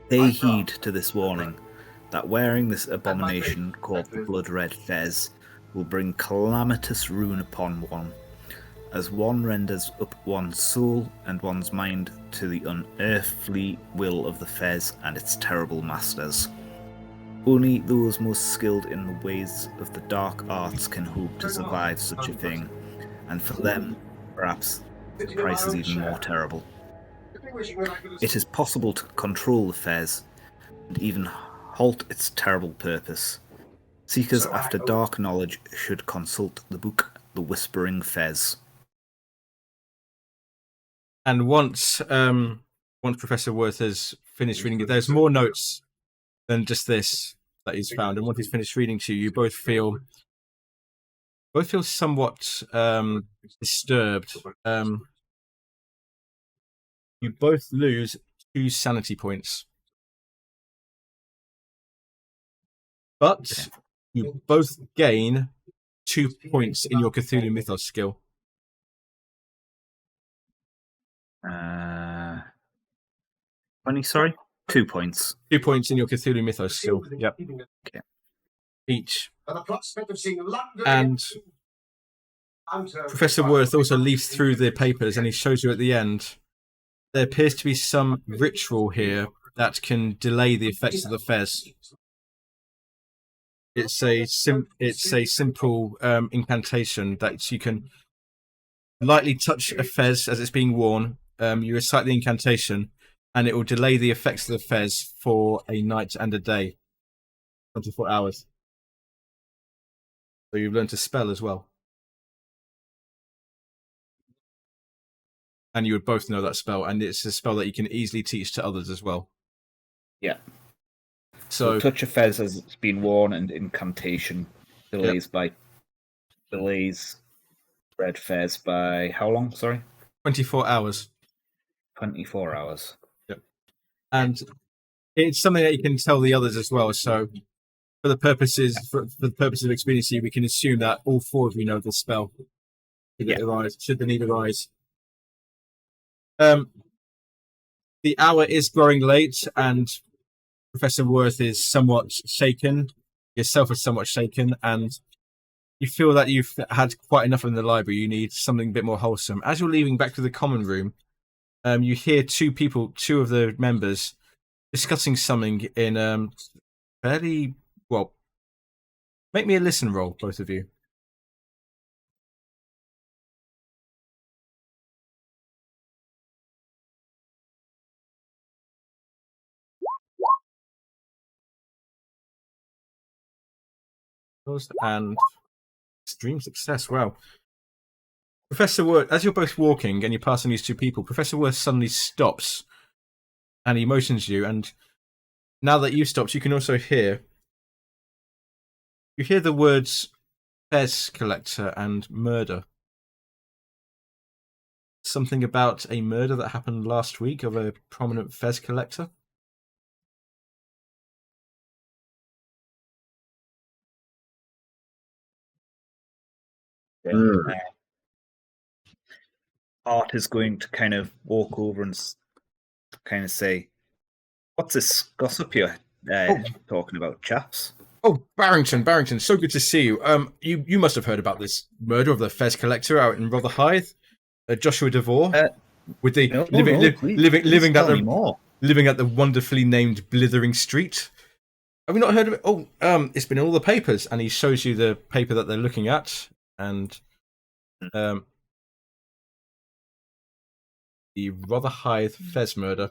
Pay heed to this warning, that wearing this abomination called the blood-red fez will bring calamitous ruin upon one, as one renders up one's soul and one's mind to the unearthly will of the fez and its terrible masters. Only those most skilled in the ways of the dark arts can hope to survive such a thing, and for them, perhaps, the price is even more terrible. It is possible to control the fez, and even halt its terrible purpose. Seekers after dark knowledge should consult the book The Whispering Fez. And once Professor Worth has finished reading it, there's more notes than just this that he's found. And once he's finished reading to you, you both feel somewhat disturbed. You both lose 2 sanity points. But you both gain 2 points in your Cthulhu Mythos skill. 20, sorry? 2 points. 2 points in your Cthulhu Mythos skill. Yep. Okay. Each. And Professor Worth also leaves through the papers and he shows you at the end there appears to be some ritual here that can delay the effects of the fez. It's a simple incantation that you can lightly touch a fez as it's being worn. You recite the incantation, and it will delay the effects of the fez for a night and a day, 24 hours. So you've learned to spell as well. And you would both know that spell, and it's a spell that you can easily teach to others as well. Yeah. So touch of fez as it's been worn, and incantation delays red fez by how long? Sorry, 24 hours. 24 hours. Yep. And it's something that you can tell the others as well. So for the purposes of expediency, we can assume that all 4 of you know the spell. Should the need arise. The hour is growing late, and Professor Worth is somewhat shaken. Yourself is somewhat shaken, and you feel that you've had quite enough in the library. You need something a bit more wholesome. As you're leaving back to the common room, you hear 2 of the members, discussing something in fairly well. Make me a listen roll, both of you. And extreme success. Wow. Professor Worth, as you're both walking and you're passing these 2 people, Professor Worth suddenly stops and he motions you, and now that you've stopped, you can also hear the words fez collector and murder. Something about a murder that happened last week of a prominent fez collector. Art is going to kind of walk over and kind of say, "What's this gossip you're talking about, chaps?" Oh, Barrington, so good to see you. You must have heard about this murder of the fez collector out in Rotherhithe, Joshua DeVore, with the living at the wonderfully named Blithering Street. Have we not heard of it? Oh, it's been in all the papers, and he shows you the paper that they're looking at, and the Rotherhithe fez murder.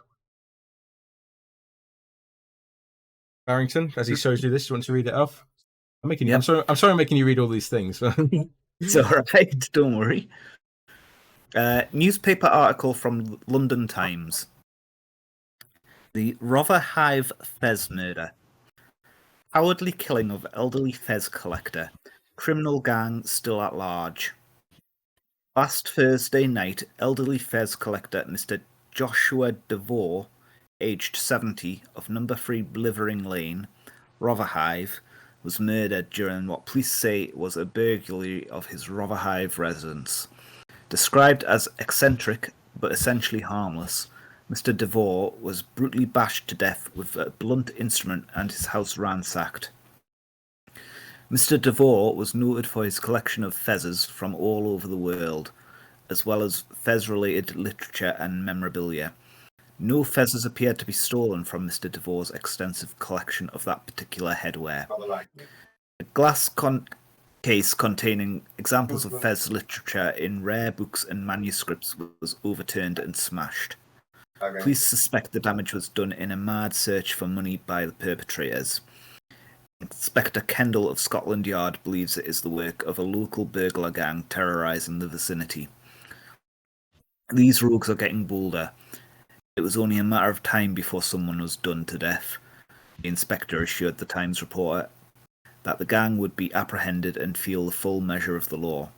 Barrington, as he shows you this, do you want to read it off? I'm sorry I'm making you read all these things. It's all right, don't worry. Newspaper article from London Times. The Rotherhithe fez murder. Cowardly killing of elderly fez collector. Criminal gang still at large. Last Thursday night, elderly fez collector Mr. Joshua DeVore, aged 70, of number 3 Blithering Lane, Rotherhithe, was murdered during what police say was a burglary of his Rotherhithe residence. Described as eccentric, but essentially harmless, Mr. DeVore was brutally bashed to death with a blunt instrument and his house ransacked. Mr. DeVore was noted for his collection of fezzes from all over the world, as well as fez-related literature and memorabilia. No fezzes appeared to be stolen from Mr. DeVore's extensive collection of that particular headwear. A glass case containing examples of fez literature in rare books and manuscripts was overturned and smashed. Police suspect the damage was done in a mad search for money by the perpetrators. Inspector Kendall of Scotland Yard believes it is the work of a local burglar gang terrorising the vicinity. These rogues are getting bolder. It was only a matter of time before someone was done to death. The inspector assured the Times reporter that the gang would be apprehended and feel the full measure of the law.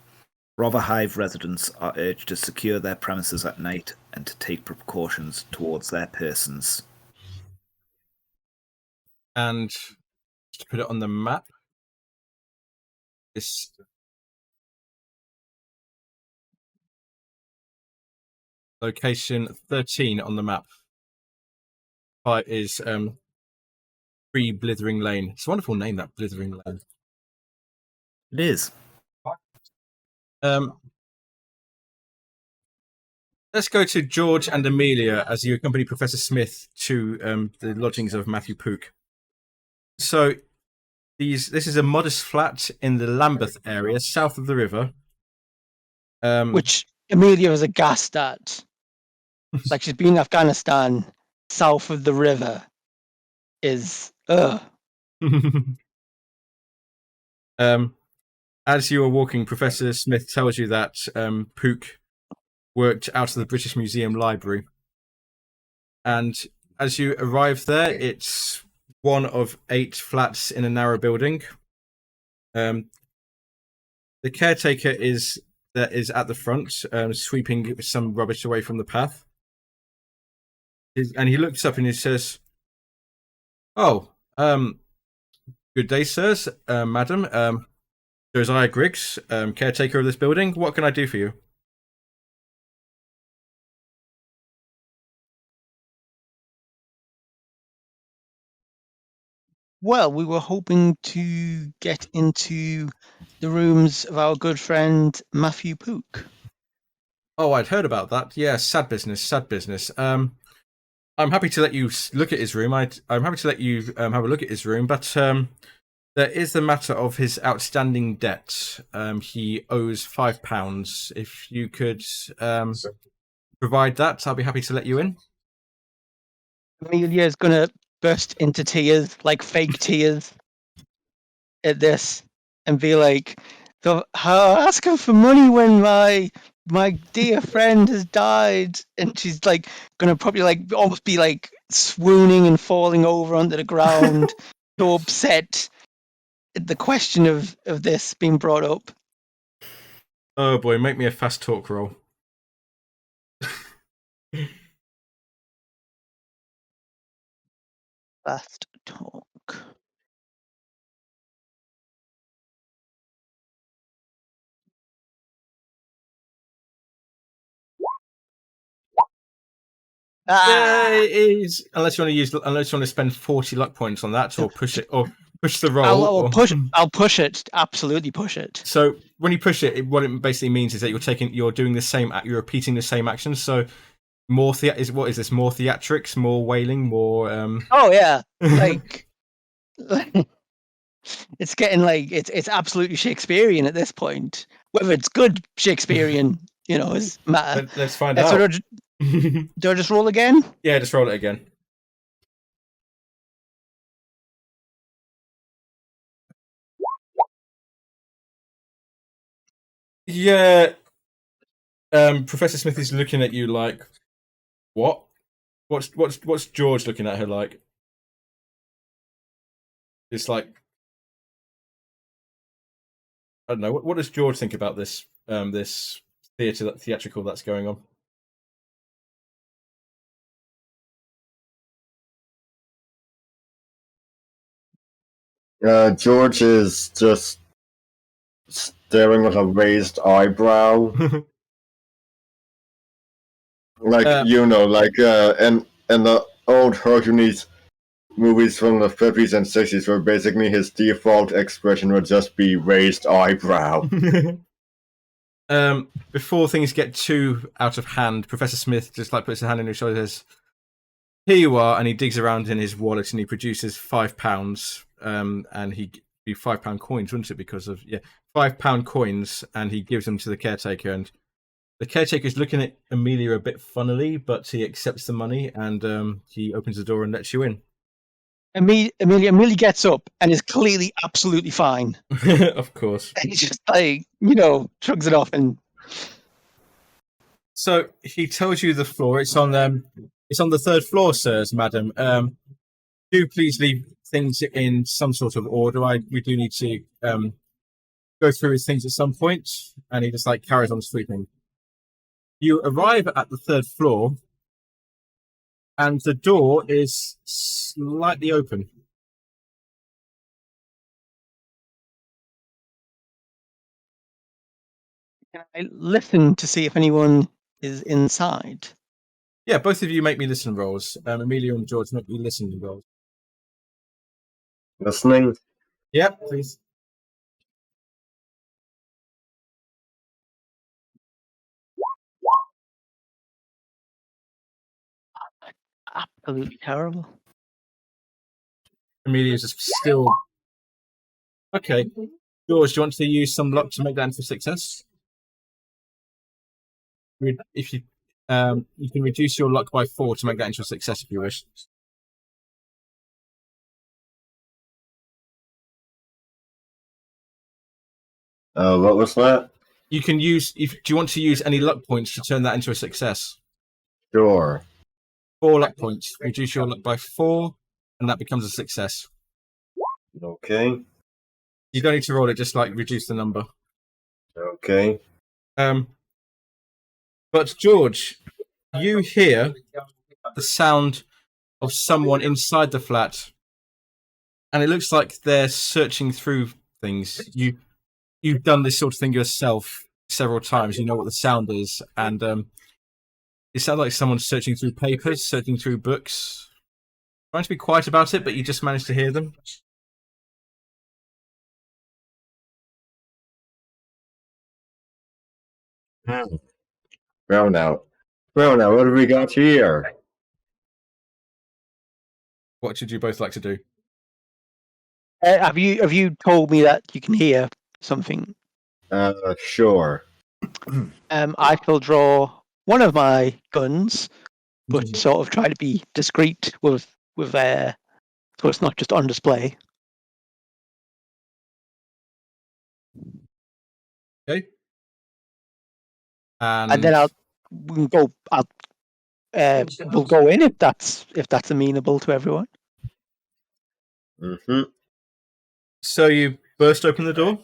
Rotherhithe residents are urged to secure their premises at night and to take precautions towards their persons. And just to put it on the map, this location 13 on the map is 3 Blithering Lane. It's a wonderful name, that Blithering Lane. It is. Let's go to George and Amelia as you accompany Professor Smith to the lodgings of Matthew Pook. So this is a modest flat in the Lambeth area, south of the river. Which Amelia is aghast at. Like, she's been in Afghanistan, south of the river is As you are walking, Professor Smith tells you that Pook worked out of the British Museum Library. And as you arrive there, it's one of 8 flats in a narrow building. The caretaker is at the front, sweeping some rubbish away from the path. And he looks up and he says, "Oh, good day, sirs, madam. Josiah Griggs, caretaker of this building. What can I do for you?" Well, we were hoping to get into the rooms of our good friend Matthew Pook. Oh, I'd heard about that. Yeah, sad business, sad business. I'm happy to let you look at his room. I'm happy to let you have a look at his room, but there is the matter of his outstanding debt. He owes £5. If you could provide that, I'll be happy to let you in. Amelia's gonna burst into tears, like fake tears, at this, and be like, "So how asking for money when my dear friend has died?" And she's like gonna probably like almost be like swooning and falling over onto the ground, so upset at the question of this being brought up. Oh boy, make me a fast talk roll. Fast talk. It is, unless you want to spend 40 luck points on that, or push the roll. I'll push it. Absolutely push it. So when you push it, what it basically means is that you're repeating the same action. So more more theatrics, more wailing, more. Oh yeah, like it's getting like it's absolutely Shakespearean at this point. Whether it's good Shakespearean, is matter. Let's find out. So do I just roll again? Yeah, just roll it again. Yeah. Professor Smith is looking at you like, what? What's George looking at her like? It's like, I don't know. What does George think about this this theatrical that's going on? George is just staring with a raised eyebrow. Like, in the old Hercules movies from the 50s and 60s, where basically his default expression would just be raised eyebrow. Before things get too out of hand, Professor Smith just puts his hand on his shoulder and says, "Here you are," and he digs around in his wallet and he produces £5. And he be £5 coins, wouldn't it? Because of £5 coins, and he gives them to the caretaker. And the caretaker's looking at Amelia a bit funnily, but he accepts the money and he opens the door and lets you in. Amelia gets up and is clearly absolutely fine. Of course. And he's just like, shrugs it off. And so he tells you the floor. It's on the 3rd floor, sirs, madam. Do please leave things in some sort of order. We do need to go through his things at some point. And he just carries on sweeping. You arrive at the 3rd floor, and the door is slightly open. Can I listen to see if anyone is inside? Yeah, both of you make me listen rolls. Amelia and George make me listen rolls. Listening. Yeah, please. Absolutely terrible. Amelia's just still... Okay. George, do you want to use some luck to make that into a success? If you you can reduce your luck by 4 to make that into a success if you wish. What was that? You can use... Do you want to use any luck points to turn that into a success? Sure. 4 luck points. Reduce your luck by 4, and that becomes a success. Okay. You don't need to roll it, just like reduce the number. Okay. But George, you hear the sound of someone inside the flat, and it looks like they're searching through things. You've done this sort of thing yourself several times. You know what the sound is, and it sounds like someone's searching through papers, searching through books, trying to be quiet about it, but you just managed to hear them. Well now, what have we got here? What should you both like to do? Have you told me that you can hear something? Sure. I shall draw one of my guns, but sort of try to be discreet with so it's not just on display. Okay. And then we'll go in if that's amenable to everyone. Mm-hmm. So you burst open the door?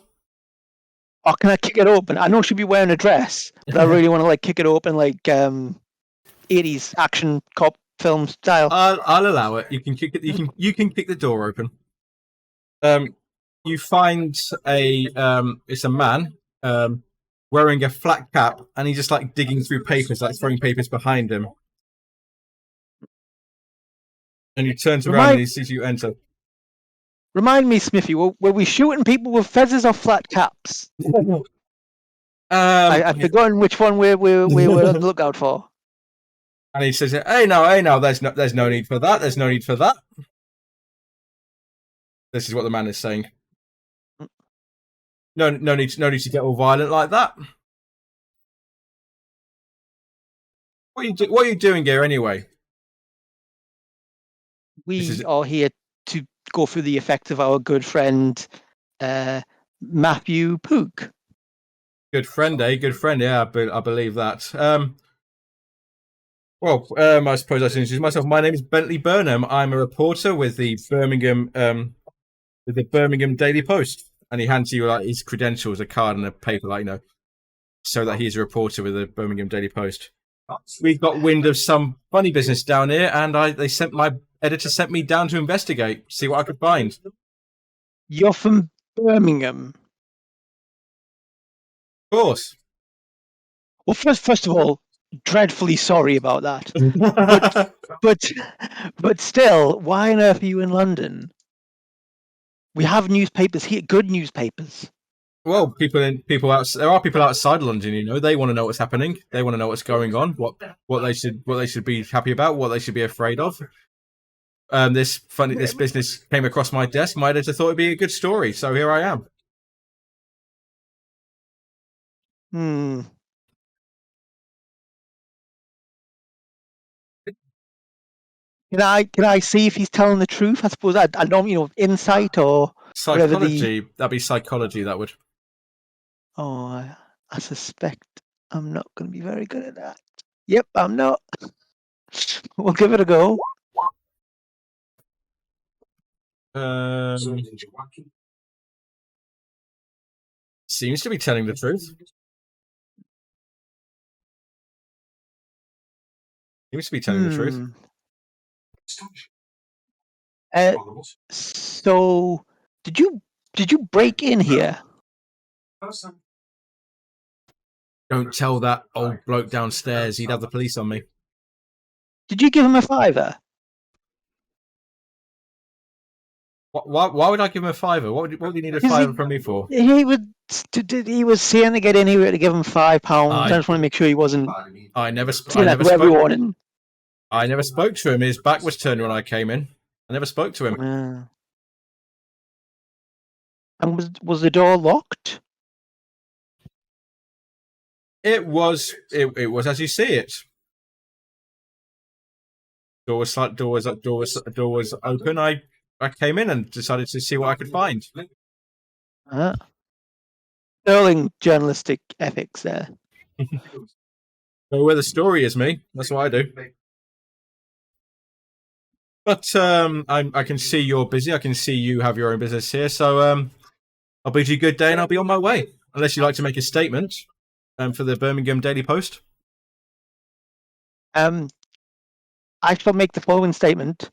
Or can I kick it open? I know she'd be wearing a dress, but I really want to kick it open 80s action cop film style. I'll allow it. You can kick it. You can kick the door open. You find it's a man wearing a flat cap, and he's just digging through papers, throwing papers behind him. And he turns around and he sees you enter. Remind me, Smithy, were we shooting people with feathers or flat caps? I've forgotten which one we were on the lookout for. And he says, "Hey, no, there's no need for that. There's no need for that." This is what the man is saying. No need to get all violent like that. What are you doing here anyway? We are here to go through the effects of our good friend Matthew Pook. Good friend, eh? Good friend, yeah, I believe that. I suppose I should introduce myself. My name is Bentley Burnham. I'm a reporter with the Birmingham Daily Post. And he hands you his credentials, a card and a paper, so that he's a reporter with the Birmingham Daily Post. We've got wind of some funny business down here, and my editor sent me down to investigate, see what I could find. You're from Birmingham? Of course. Well, first of all, dreadfully sorry about that. but still, why on earth are you in London? We have newspapers here, good newspapers. Well, there are people outside London. They want to know what's happening. They want to know what's going on. What they should be happy about. What they should be afraid of. This business came across my desk. My editor thought it'd be a good story, so here I am. Can I see if he's telling the truth? I suppose I don't, insight or psychology. That'd be psychology. That would. Oh, I suspect I'm not going to be very good at that. Yep, I'm not. We'll give it a go. Seems to be telling the truth. He must be telling the truth. So, did you break in here? Don't tell that old bloke downstairs. He'd have the police on me. Did you give him a fiver? Why would I give him a fiver? What would he need a fiver from me for? He was saying to get in here to give him £5. I just want to make sure he wasn't. I never spoke to him. His back was turned when I came in. I never spoke to him. And was the door locked? It was as you see it. Door was open. I came in and decided to see what I could find. Sterling journalistic ethics there. Go where the story is, me. That's what I do. But I can see you're busy. I can see you have your own business here. So I'll bid you good day and I'll be on my way. Unless you'd like to make a statement for the Birmingham Daily Post. I shall make the following statement.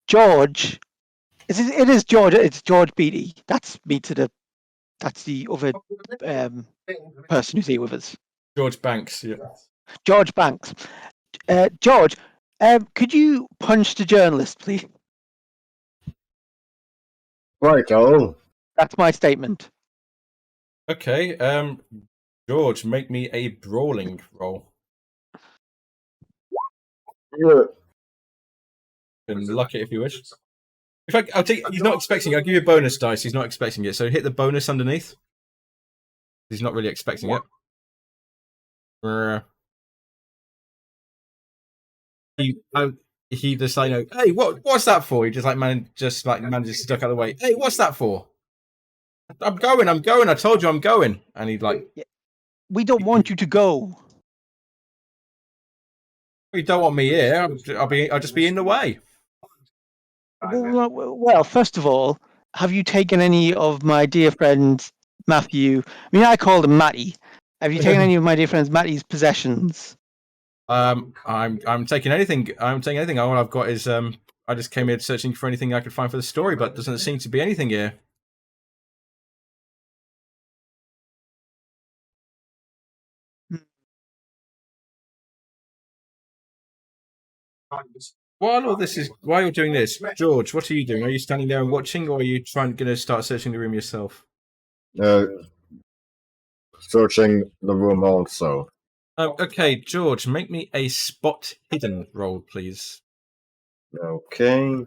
George, it is George. It's George Beattie. That's the other person who's here with us. George Banks. Yeah. George Banks. George, could you punch the journalist, please? Right, oh. That's my statement. Okay. George, make me a brawling roll. Yeah. And luck it if you wish. In fact, I'll take. He's not expecting it. I'll give you a bonus dice. He's not expecting it. So hit the bonus underneath. He's not really expecting it. He just like, hey, what's that for? He just manages to duck out of the way. Hey, what's that for? I'm going. I told you I'm going. And he'd like, we don't want you to go. You don't want me here. I'll just be in the way. Well, first of all, have you taken any of my dear friend Matthew? I mean, I called him Matty. Have you taken any of my dear friend Matty's possessions? I'm taking anything. I'm taking anything. All I've got is I just came here searching for anything I could find for the story, but doesn't seem to be anything here. While you're doing this, George, what are you doing? Are you standing there and watching, or are you going to start searching the room yourself? Searching the room also. Okay, George, make me a spot hidden roll, please. Okay.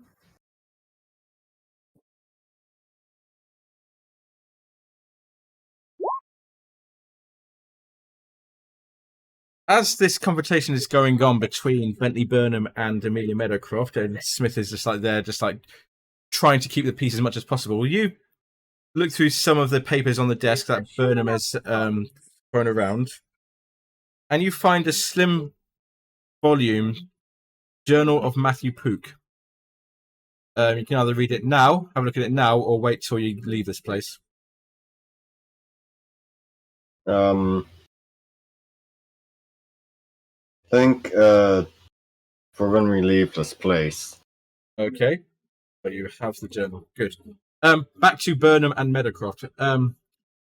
As this conversation is going on between Bentley Burnham and Amelia Meadowcroft, and Smith is just trying to keep the peace as much as possible, will you look through some of the papers on the desk that Burnham has thrown around, and you find a slim volume, Journal of Matthew Pook. You can either read it now, have a look at it now, or wait till you leave this place. I think for when we leave this place. Okay. But you have the journal. Good. Back to Burnham and Meadowcroft.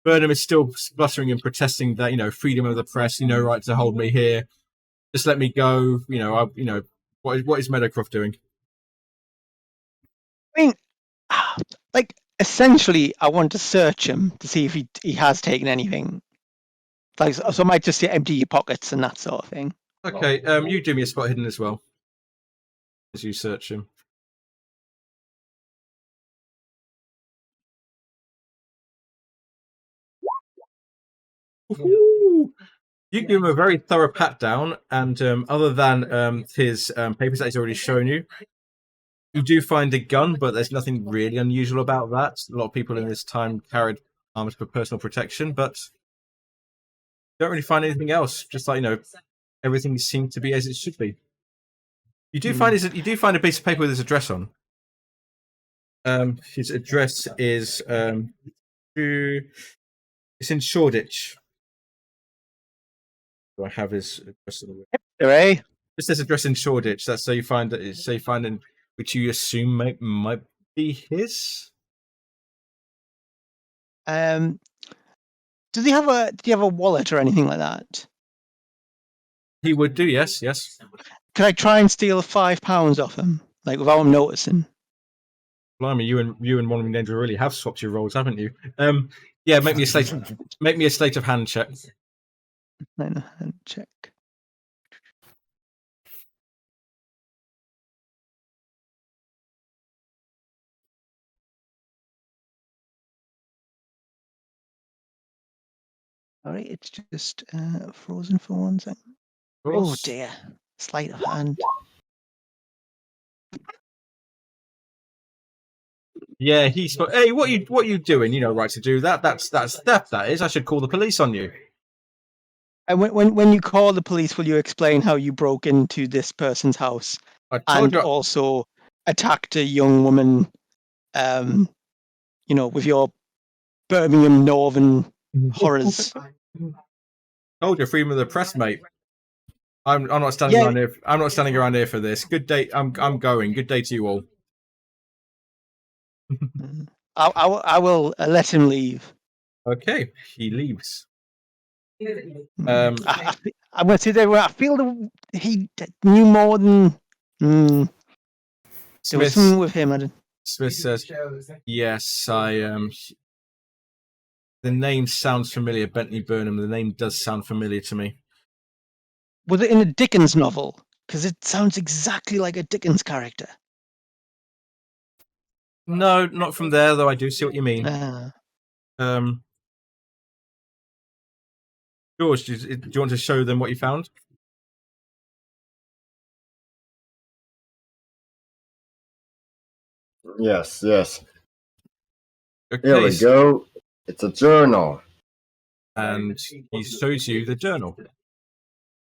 Burnham is still spluttering and protesting that, freedom of the press, right to hold me here. Just let me go. What is Meadowcroft doing? I mean, essentially, I want to search him to see if he has taken anything. So I might just empty your pockets and that sort of thing. Okay, you do me a spot hidden as well. As you search him. Ooh. You give him a very thorough pat down, and other than his papers that he's already shown you, you do find a gun, but there's nothing really unusual about that. A lot of people in this time carried arms for personal protection, but don't really find anything else. Just everything seemed to be as it should be. You do find a piece of paper with his address on. His address is it's in Shoreditch. Do I have his address? Hooray! This says address in Shoreditch. That's so you find that. So you find in which you assume might be his. Does he have a? Do you have a wallet or anything like that? He would do. Yes. Could I try and steal £5 off him, like without him noticing? Blimey, you and One Ninja really have swapped your roles, haven't you? Yeah. Make me a slate. Make me a slate of hand check. Hand check. All right, it's just frozen for 1 second. Oh dear, sleight of hand. Yeah, he's. Hey, what you doing? You know, right to do that. That's theft. That is. I should call the police on you. And when you call the police, will you explain how you broke into this person's house and also attacked a young woman? With your Birmingham Northern horrors. Told you, freedom of the press, mate. I'm not standing around here. I'm not standing around here for this. Good day. I'm going. Good day to you all. I will let him leave. Okay, he leaves. I'm going to say that I feel he knew more than. There was something with him. Smith says, "Yes, I The name sounds familiar, Bentley Burnham. The name does sound familiar to me. Was it in a Dickens novel? Because it sounds exactly like a Dickens character. No, not from there, though. I do see what you mean. George, do you want to show them what you found? Yes. Okay, Here we go. It's a journal. And he shows you the journal.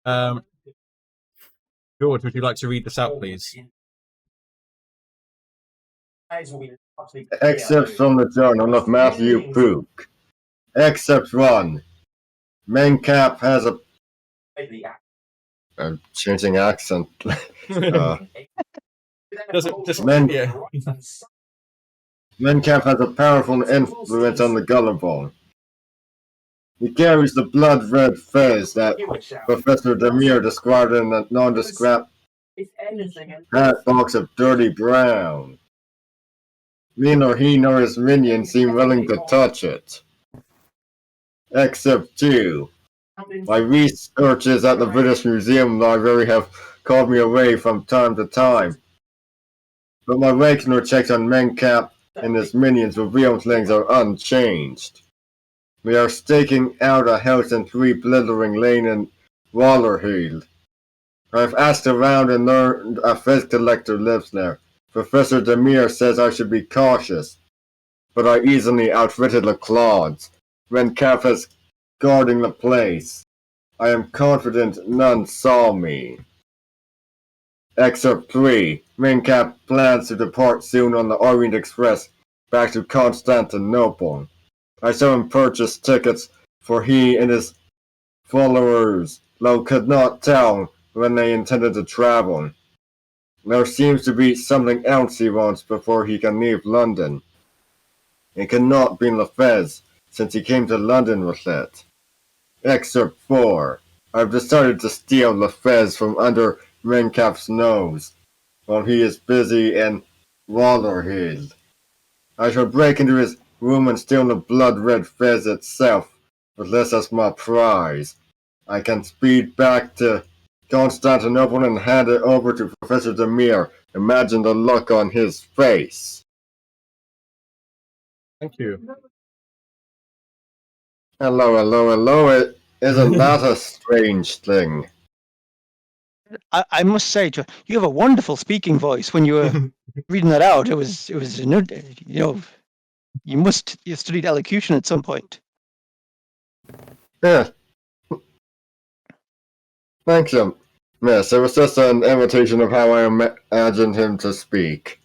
George, would you like to read this out, please? Excerpts from the journal of Matthew Pook. Excerpt 1. Mencap has a... I'm changing accent. Mencap has a powerful influence on the gullible. He carries the blood-red fez that Professor Demir described in a nondescript hat box of dirty brown. Neither he nor his minions seem willing to touch it. Except 2. My researches at the British Museum Library have called me away from time to time. But my regular checks on Mencap and his minions reveal things are unchanged. We are staking out a house in 3 Blithering Lane in Wallerhill. I've asked around and learned a fez collector lives there. Professor Demir says I should be cautious, but I easily outwitted the clods. Mencap is guarding the place. I am confident none saw me. Excerpt 3. Mencap plans to depart soon on the Orient Express back to Constantinople. I saw him purchase tickets for he and his followers, though could not tell when they intended to travel. There seems to be something else he wants before he can leave London. It cannot be the fez, since he came to London with it. Excerpt 4. I've decided to steal the fez from under Mencap's nose, while he is busy in Wallerhill. I shall break into his room and steal the blood-red fez itself, with this as my prize. I can speed back to Constantinople and hand it over to Professor Demir. Imagine the look on his face. Thank you. Hello. Isn't that a strange thing? I must say, you have a wonderful speaking voice. When you were reading that out, it was you studied elocution at some point. Yeah. Thank you. Yes, it was just an imitation of how I imagined him to speak.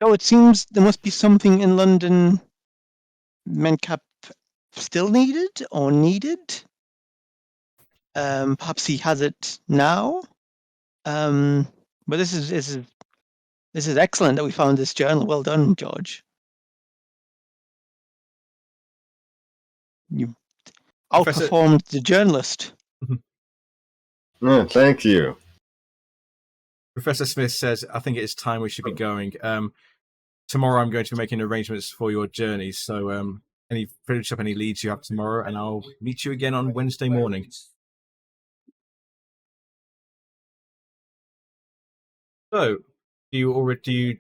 So it seems there must be something in London Mencap still needed or needed. Perhaps he has it now. But this is excellent that we found this journal. Well done, George. You Professor- outperformed the journalist. Thank you. Professor Smith says, I think it's time we should be going. Tomorrow I'm going to be making arrangements for your journey, so finish up any leads you have tomorrow, and I'll meet you again on Wednesday morning. So, do you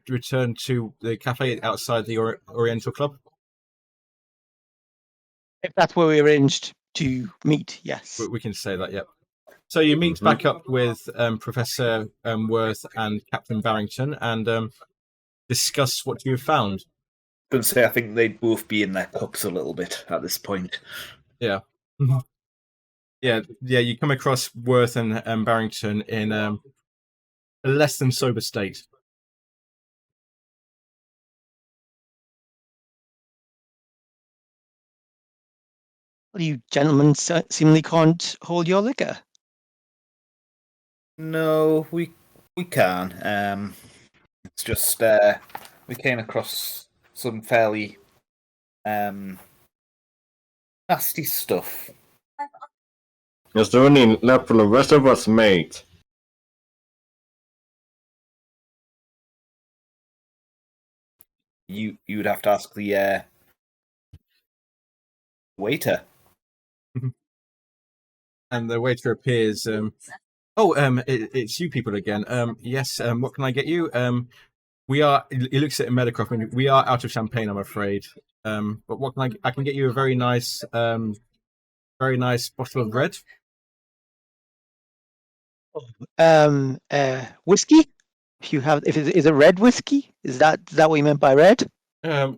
return to the cafe outside the Oriental Club? If that's where we arranged to meet, yes. We can say that, yep. So you meet back up with Professor Worth and Captain Barrington and discuss what you've found. I was going to say, I think they'd both be in their cups a little bit at this point. Yeah. Yeah, you come across Worth and Barrington in a less than sober state. Well, you gentlemen seemingly can't hold your liquor. No, we can. It's just we came across some fairly nasty stuff. Is there any left for the rest of us, mate? You would have to ask the waiter. And the waiter appears. It's you people again. Yes. What can I get you? We are. He looks at Medicroft. I mean, we are out of champagne, I'm afraid. But what can I can get you a very nice bottle of red. Whiskey. If it's a red whiskey, is that what you meant by red? No,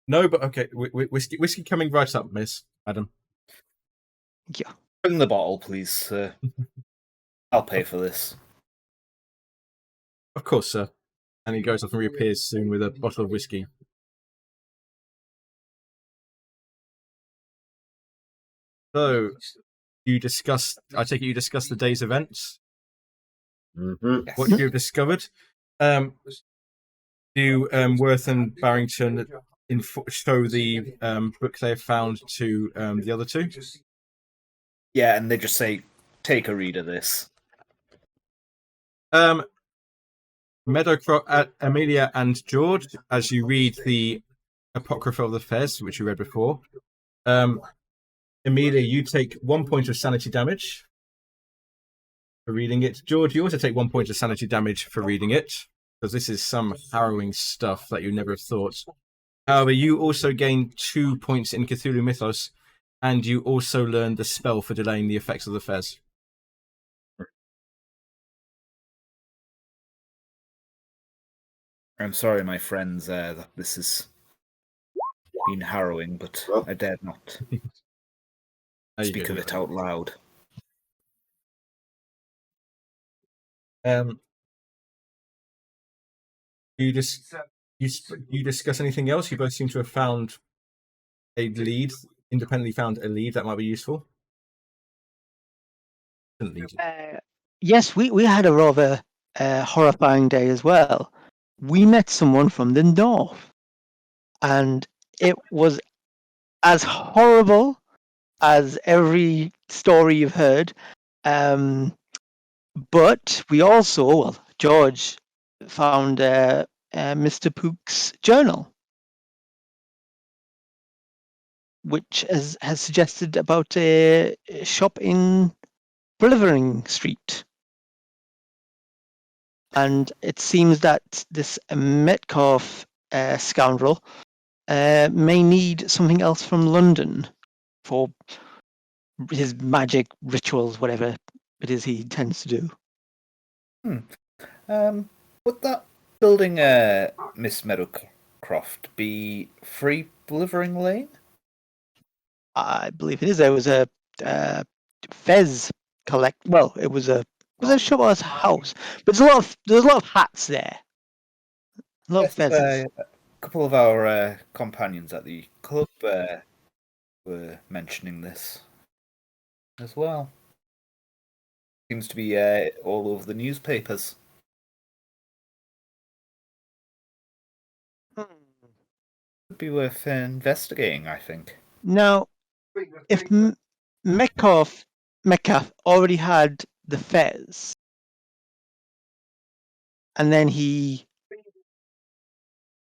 but okay. Whiskey coming right up, Miss Madam. Yeah. Bring the bottle, please, sir. I'll pay for this. Of course, sir. And he goes off and reappears soon with a bottle of whiskey. So, I take it you discussed the day's events? Mm-hmm. What you've discovered? Do Worth and Barrington show the book they have found to the other two? Yeah, and they just say, take a read of this. Amelia and George, as you read the Apocrypha of the Fez, which you read before, Amelia, you take 1 point of sanity damage for reading it. George, you also take 1 point of sanity damage for reading it, because this is some harrowing stuff that you never have thought. However, you also gain 2 points in Cthulhu Mythos, and you also learn the spell for delaying the effects of the Fez. I'm sorry, my friends, that this has been harrowing, but I dared not speak of it out loud. You discuss anything else? You both seem to have found a lead, independently found a lead that might be useful. Yes, we had a rather horrifying day as well. We met someone from the north, and it was as horrible as every story you've heard. But we also, George found Mr. Pook's journal, which has suggested about a shop in Blithering Street. And it seems that this Metcalfe scoundrel may need something else from London for his magic rituals, whatever it is he tends to do. Would that building, Miss Meadowcroft, be Free Blithering Lane? I believe it is. There was a Fez collect. Well, it was a shop or a house, but there's a lot of hats there. A lot of Fezes. A couple of our companions at the club were mentioning this as well. Seems to be all over the newspapers. Would be worth investigating, I think. Now, if Metcalf already had the fez, and then he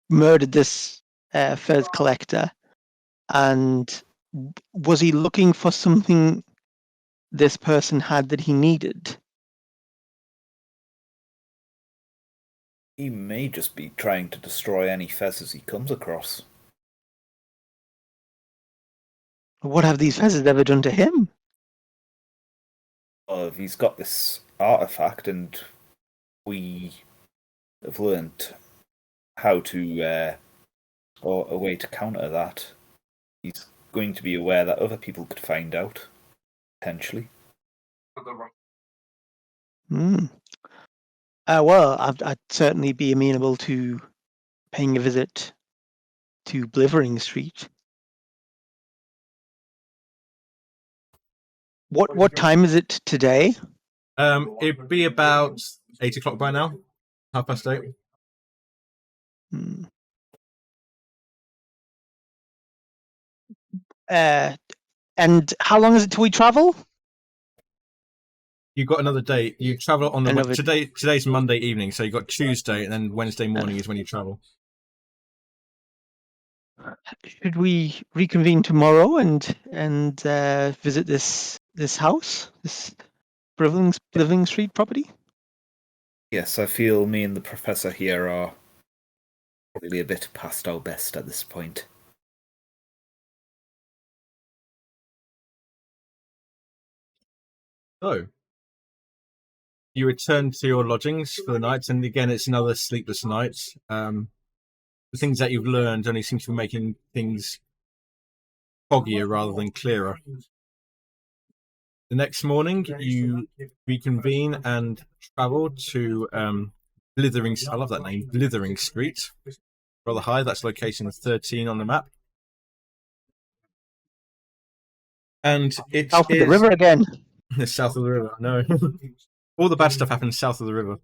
murdered this fez collector, and was he looking for something this person had that he needed? He may just be trying to destroy any fezzes he comes across. What have these fezes ever done to him? Well, if he's got this artifact and we have learnt how to, or a way to counter that, he's going to be aware that other people could find out, potentially. Well, I'd certainly be amenable to paying a visit to Blithering Street. What time is it today? It'd be about 8 o'clock by now. 8:30. And how long is it till we travel? You've got another day. You travel on the today's Monday evening, so you've got Tuesday, and then Wednesday morning is when you travel. Should we reconvene tomorrow and visit this house, this Blithering Street property? Yes, I feel me and the professor here are probably a bit past our best at this point. So, you return to your lodgings for the night, and again, it's another sleepless night. The things that you've learned only seem to be making things foggier rather than clearer. The next morning, you reconvene and travel to Blithering. I love that name, Blithering Street. Rather high. That's location 13 on the map. And it South is of the river again. South of the river. No, all the bad stuff happens south of the river.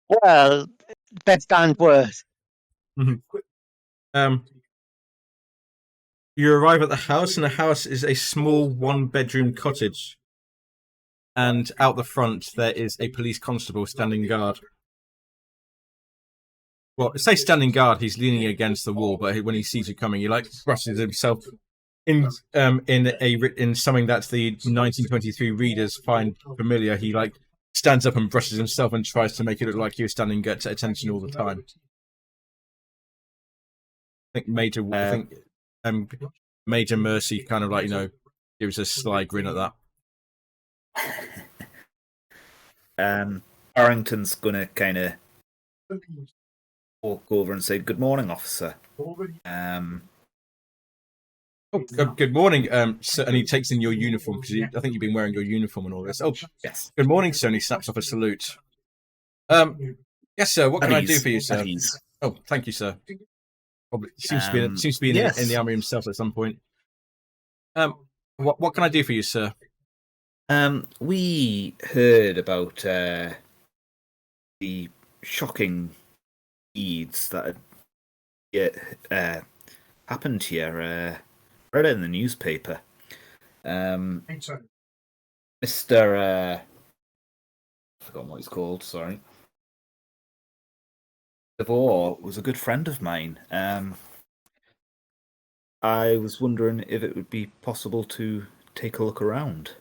Well, best and worst. You arrive at the house, and the house is a small one-bedroom cottage. And out the front, there is a police constable standing guard. Well, say standing guard. He's leaning against the wall, but when he sees you coming, he brushes himself in something that the 1923 readers find familiar. He stands up and brushes himself and tries to make it look like you're standing at attention all the time. I think Major Mercy kind of gives a sly grin at that. Barrington's gonna kind of walk over and say, "Good morning, officer." Good morning, sir. And he takes in your uniform because I think you've been wearing your uniform and all this. Oh, yes. Good morning, sir. And he snaps off a salute. Yes, sir. What can I do for you, sir? Oh, thank you, sir. Probably seems to be in the army himself at some point. What can I do for you, sir? We heard about the shocking deeds that had happened here. Read it in the newspaper. Mr. I forgot what he's called. Sorry. Devore was a good friend of mine. I was wondering if it would be possible to take a look around.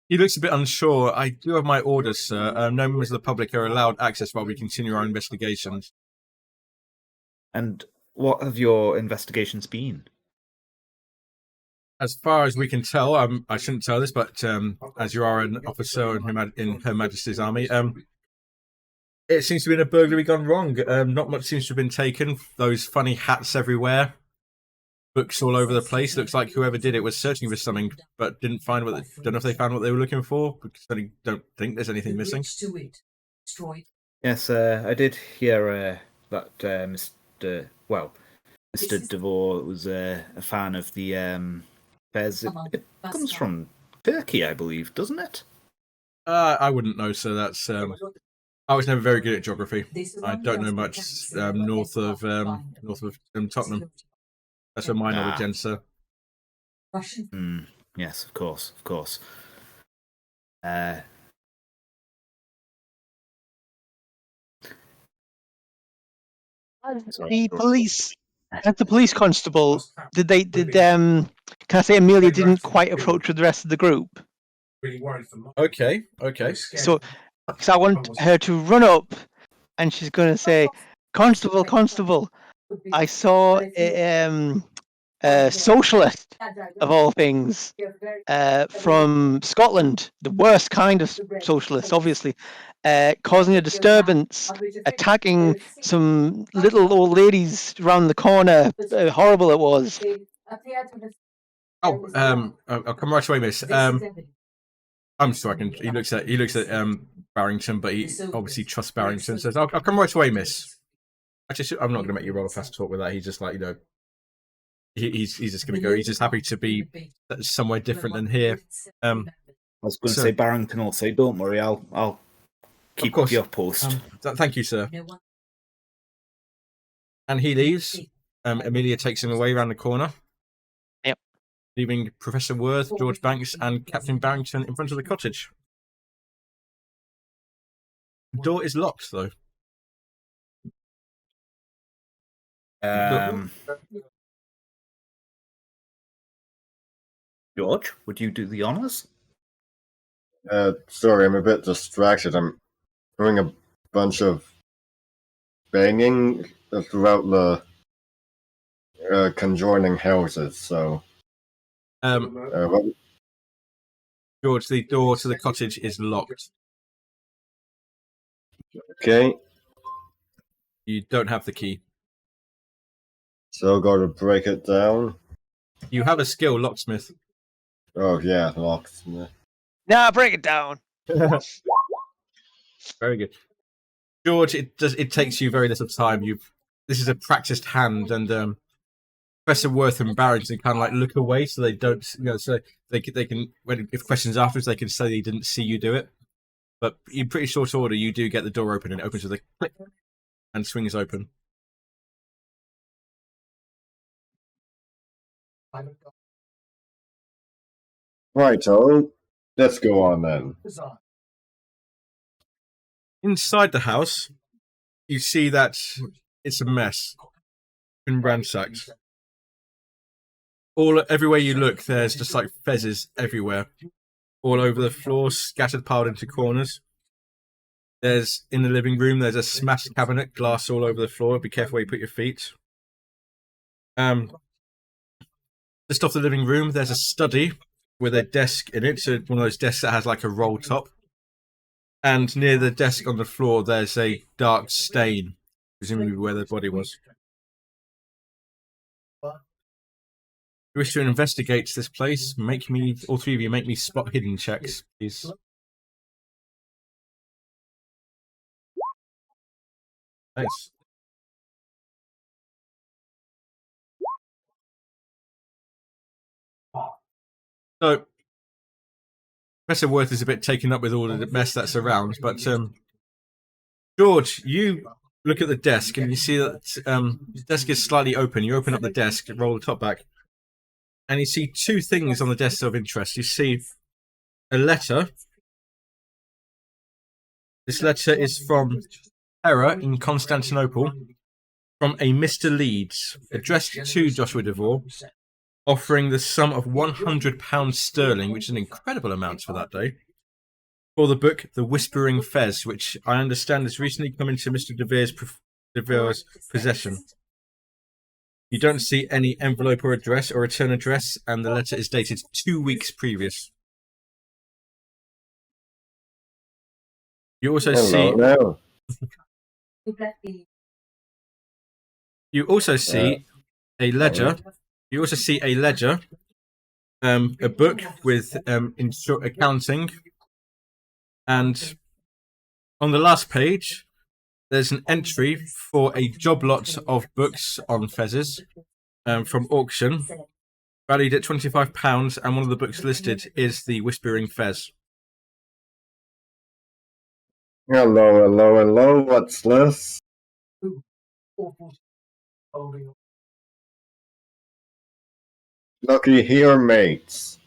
He looks a bit unsure. I do have my orders, sir. No members of the public are allowed access while we continue our investigations. And what have your investigations been? As far as we can tell, I shouldn't tell this, but as you are an officer in Her Majesty's Army, it seems to have been a burglary gone wrong. Not much seems to have been taken. Those funny hats everywhere, books all over the place. Looks like whoever did it was searching for something, but didn't find don't know if they found what they were looking for. Because I don't think there's anything missing. Yes, I did hear that Mr. Well, Mr. DeVore was a fan of the fairs. It comes from Turkey, I believe, doesn't it? I wouldn't know, so that's. I was never very good at geography. I don't know much north of Tottenham. That's where my knowledge ends, sir. Yes, of course. The police, as the police constable, can I say Amelia didn't quite approach with the rest of the group? Okay. So I want her to run up, and she's going to say, Constable, I saw a socialist, of all things, from Scotland, the worst kind of socialist, obviously, causing a disturbance, attacking some little old ladies around the corner. Horrible it was. I'll come right away, miss. I'm sorry. He looks at Barrington, but he obviously trusts Barrington. Says, "I'll come right away, miss." Actually, I'm not going to make you roll a fast talk with that. He's just like, he's just going to go. He's just happy to be somewhere different than here. I was going to say Barrington will say, "Don't worry, I'll keep your post." Thank you, sir. And he leaves. Amelia takes him away around the corner. Yep. Leaving Professor Worth, George Banks, and Captain Barrington in front of the cottage. The door is locked, though. George, would you do the honors? Sorry, I'm a bit distracted. I'm doing a bunch of banging throughout the conjoining houses, so... George, the door to the cottage is locked. Okay. You don't have the key. So gotta break it down. You have a skill, locksmith. Oh yeah, locksmith. Nah, break it down. Very good, George. It takes you very little time. This is a practiced hand, and Professor Worth and Barrington kind of like look away so they don't, so they can if questions afterwards they can say they didn't see you do it. But in pretty short order, you do get the door open, and it opens with a click and swings open. Righto, let's go on then. Inside the house, you see that it's a mess. Been ransacked. Everywhere you look, there's just like fezzes everywhere, all over the floor, scattered, piled into corners. In the living room, there's a smashed cabinet, glass all over the floor. Be careful where you put your feet. Just off the living room, there's a study with a desk in it. So one of those desks that has like a roll top. And near the desk on the floor, there's a dark stain, presumably where the body was. If you wish to investigate this place, all three of you, make me spot hidden checks, please. Thanks. So, Professor Worth is a bit taken up with all of the mess that's around, but George, you look at the desk and you see that the desk is slightly open. You open up the desk, roll the top back, and you see two things on the desk of interest. You see a letter. This letter is from Terra in Constantinople, from a Mr. Leeds, addressed to Joshua DeVore, offering the sum of £100 sterling, which is an incredible amount for that day, for the book The Whispering Fez, which I understand has recently come into Mr. DeVore's possession. You don't see any envelope or address or return address, and the letter is dated 2 weeks previous. You also see a ledger. You also see a ledger, a book with accounting, and on the last page there's an entry for a job lot of books on fezzes from auction, valued at £25, and one of the books listed is The Whispering Fez. Hello, what's this? Looky here, mates.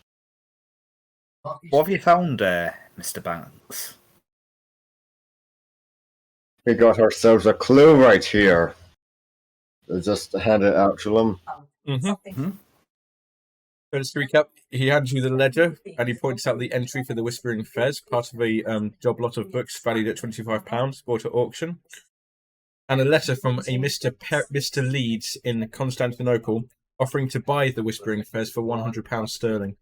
What have you found, Mr. Banks? We got ourselves a clue right here. We'll just hand it out to them. Mm-hmm. Just to recap, he hands you the ledger and he points out the entry for The Whispering Fez, part of a job lot of books valued at £25, bought at auction, and a letter from a Mr. Leeds in Constantinople offering to buy The Whispering Fez for £100 sterling.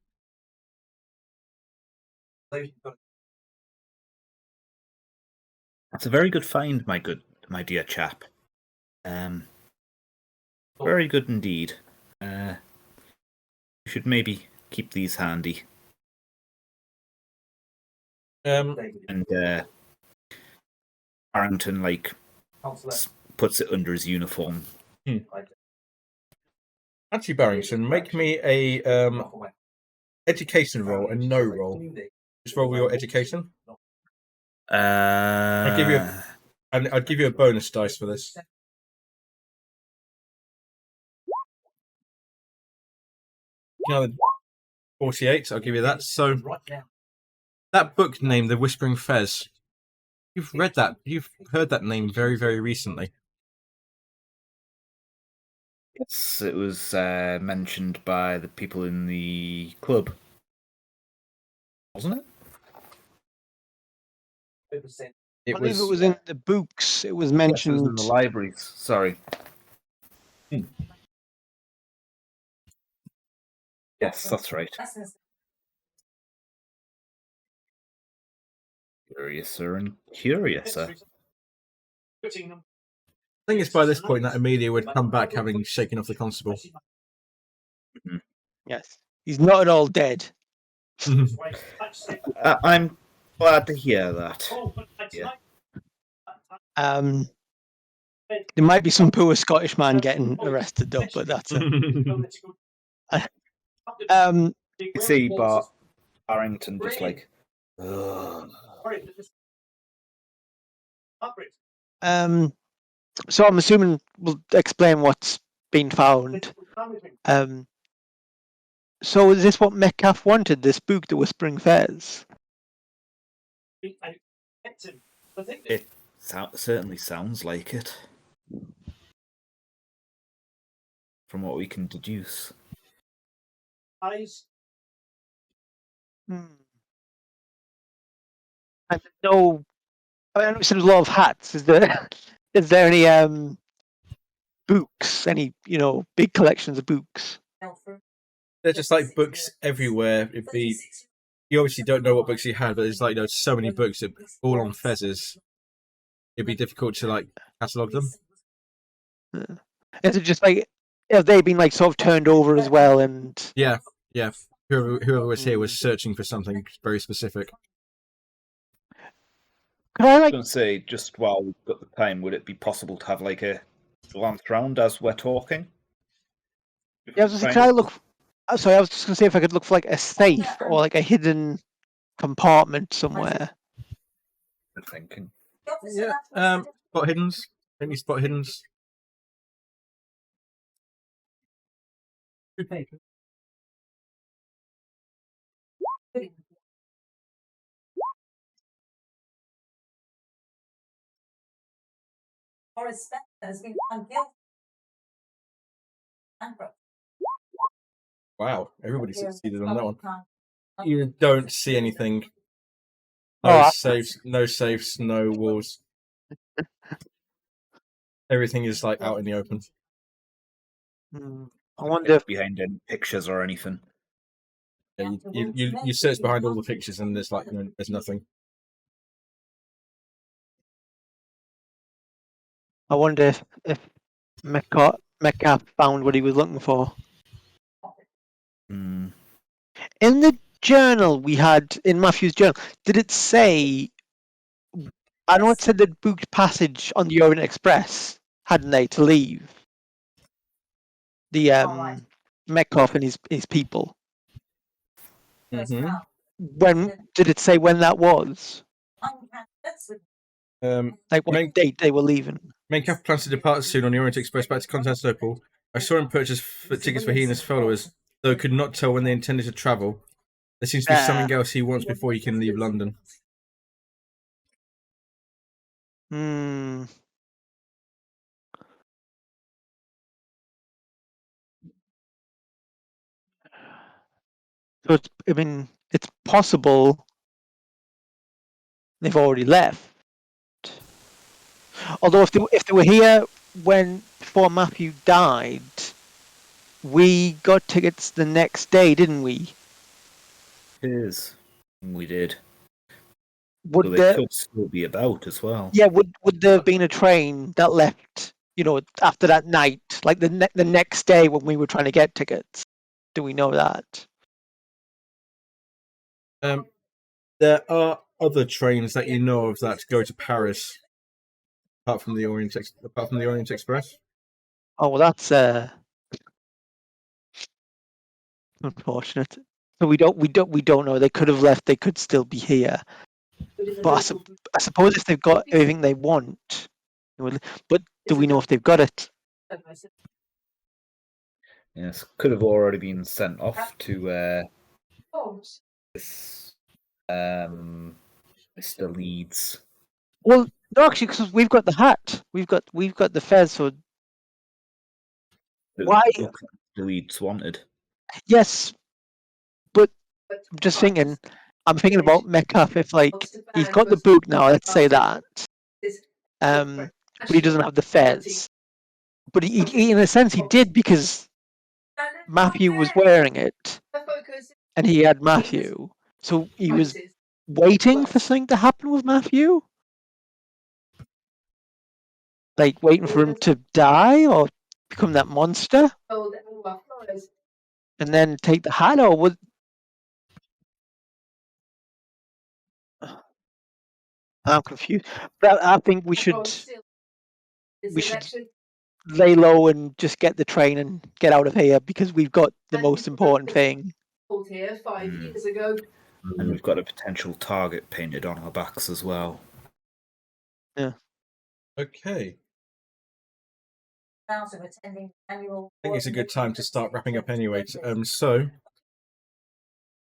That's a very good find, my dear chap. Very good indeed. You should maybe keep these handy. And Harrington puts it under his uniform. Actually, Barrington, make me a education roll, a no roll. Just roll your education. I'd give you a bonus dice for this. 48. I'll give you that. So that book named The Whispering Fez. You've read that. You've heard that name very, very recently. Yes, it was mentioned by the people in the club, wasn't it? I believe it was in the books. It was mentioned. Yes, it was in the libraries. Sorry. Yes, that's right. Curiouser and curiouser. I think it's by this point that Amelia would come back having shaken off the constable. Mm-hmm. Yes. He's not at all dead. I'm glad to hear that. Yeah. There might be some poor Scottish man getting arrested though, but that's it. You see Barrington just like... Ugh. So I'm assuming we'll explain what's been found. So is this what Metcalfe wanted, this book, The Whispering Fez? It certainly sounds like it. From what we can deduce. And no, I know there's a lot of hats. Is there any books? Any big collections of books? They're just like books everywhere. You obviously don't know what books he had, but there's there's so many books all on fezzes. It'd be difficult to catalogue them. Is it just have they been sort of turned over as well? And yeah. Whoever was here was searching for something very specific. Could I I was going to say, just while we've got the time, would it be possible to have a glance round as we're talking? Yeah, I was just can I look? Sorry, I was just going to say if I could look for a safe or a hidden compartment somewhere. Good thinking. Yeah. Spot hiddens. Any spot hiddens? Wow, everybody succeeded on that one. You don't see anything. No safes, no walls. Everything is out in the open. I wonder if behind any pictures or anything. Yeah, you search behind all the pictures and there's there's nothing. I wonder if Metcalfe found what he was looking for. Mm. In the journal we had in Matthew's journal, did it say I know it said they'd booked passage on the Orient Express, hadn't they, to leave? The Metcalf and his people. Mm-hmm. When did it say when that was? Like what date they were leaving? Metcalf plans to depart soon on the Orient Express back to Constantinople. I saw him purchase tickets for he and his followers, though could not tell when they intended to travel. There seems to be something else he wants before he can leave London. So it's possible they've already left. Although if they were here before Matthew died, we got tickets the next day, didn't we? We did. Would so they could still be about as well. Yeah, would there have been a train that left, after that night, like the next day when we were trying to get tickets? Do we know that? There are other trains that you know of that go to Paris, apart from the Orient Express. Oh well, that's unfortunate. So we don't know. They could have left. They could still be here. But I suppose if they've got everything they want, but do we know if they've got it? Yes, could have already been sent off to this Mr. Leeds. Well, no, actually, because we've got the hat, we've got the fez. So why? The Leeds wanted. Yes, but I'm just thinking. I'm thinking about Metcalf. If he's got the book now, let's say that, but he doesn't have the fez. But he in a sense, he did because Matthew was wearing it, and he had Matthew, so he was waiting for something to happen with Matthew, like waiting for him to die or become that monster, and then take the hat. Or would I'm confused. But I think we should lay low and just get the train and get out of here because we've got the most important thing. And we've got a potential target painted on our backs as well. Yeah. Okay. I think it's a good time to start wrapping up anyway. So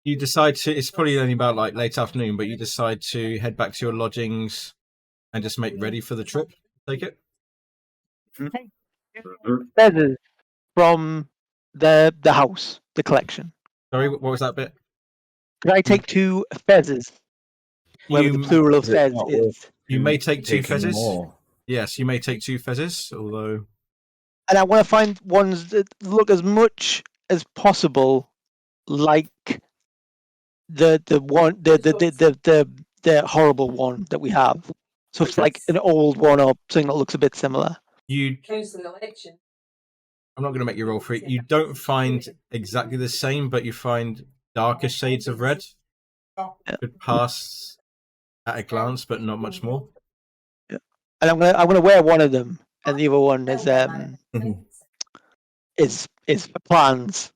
you decide to. It's probably only about late afternoon, but you decide to head back to your lodgings and just make ready for the trip. Take it. Feathers from the house, the collection. Sorry, what was that bit? Could I take 2 fezzes? Whatever the plural of fez is. You may take 2 fezzes. More. Yes, you may take 2 fezzes, although. And I want to find ones that look as much as possible like the horrible one that we have. So it's like an old one or something that looks a bit similar. I'm not going to make you roll for it. You don't find exactly the same, but you find darker shades of red. Could pass at a glance, but not much more. Yeah. And I'm gonna wear one of them, and the other one is for plans.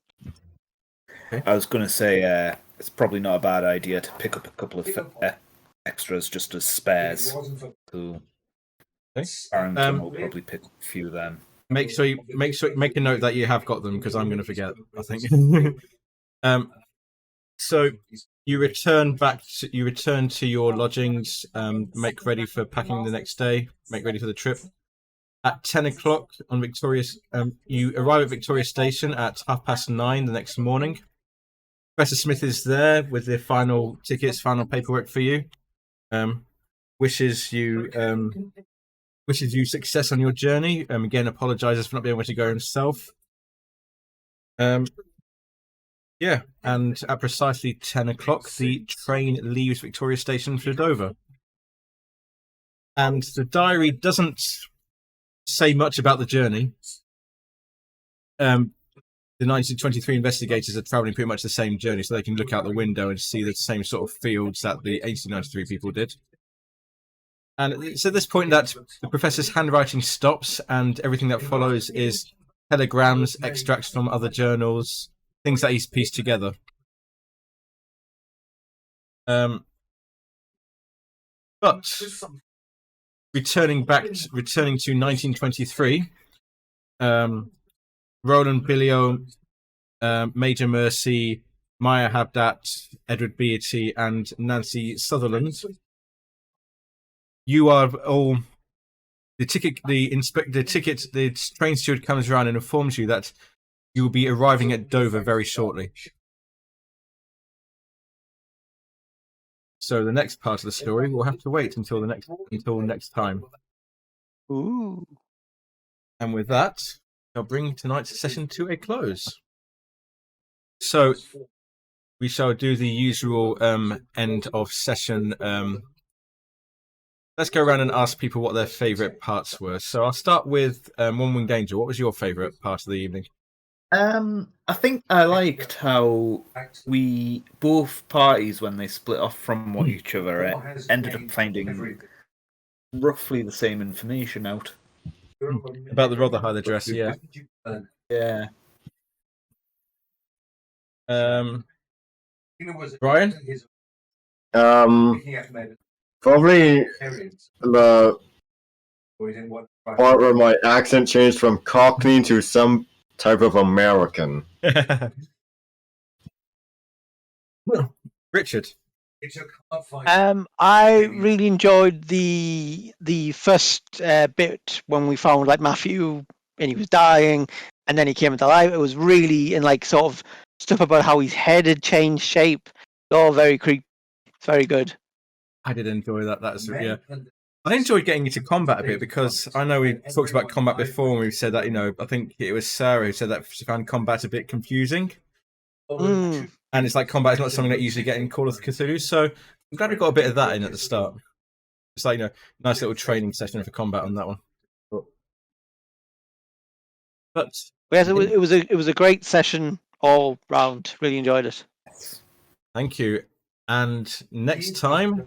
Okay. I was going to say it's probably not a bad idea to pick up a couple of extras just as spares. So Barrington will probably pick up a few then. Make a note that you have got them because I'm going to forget. I think. So you return to your lodgings. Make ready for packing the next day. Make ready for the trip. At 10 o'clock on Victoria's, you arrive at Victoria Station at 9:30 the next morning. Professor Smith is there with the final tickets, final paperwork for you. Wishes you success on your journey. Again, apologizes for not being able to go himself. Yeah, and at precisely 10 o'clock, the train leaves Victoria Station for Dover. And the diary doesn't say much about the journey. The 1923 investigators are travelling pretty much the same journey, so they can look out the window and see the same sort of fields that the 1893 people did. And it's at this point that the professor's handwriting stops, and everything that follows is telegrams, extracts from other journals, things that he's pieced together. But returning to 1923, Roland Billio, Major Mercy, Maya Habdat, Edward Beatty, and Nancy Sutherland. You are all the train steward comes around and informs you that you will be arriving at Dover very shortly. So the next part of the story will have to wait until next time. Ooh. And with that, I'll bring tonight's session to a close. So we shall do the usual end of session. Let's go around and ask people what their favourite parts were. So I'll start with One Winged Angel. What was your favourite part of the evening? I think I liked how both parties, when they split off from each other, ended up finding roughly the same information out. About the Rotherhithe address, yeah. Yeah. Brian? Probably the part where my accent changed from Cockney to some type of American. Richard? I really enjoyed the first bit when we found like Matthew and he was dying, and then he came into life. It was really in like sort of stuff about how his head had changed shape. It's all very creepy. It's very good. I did enjoy that. That's yeah. I enjoyed getting into combat a bit because I know we talked about combat before, and we said that I think it was Sarah who said that she found combat a bit confusing. Mm. And it's like combat is not something that you usually get in Call of Cthulhu, so I'm glad we got a bit of that in at the start. It's like nice little training session for combat on that one. But yes, it was a great session all round. Really enjoyed it. Thank you. And next time,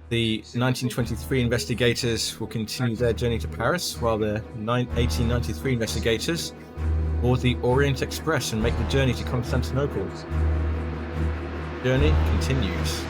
the 1923 investigators will continue their journey to Paris, while the 1893 investigators board the Orient Express and make the journey to Constantinople. Journey continues.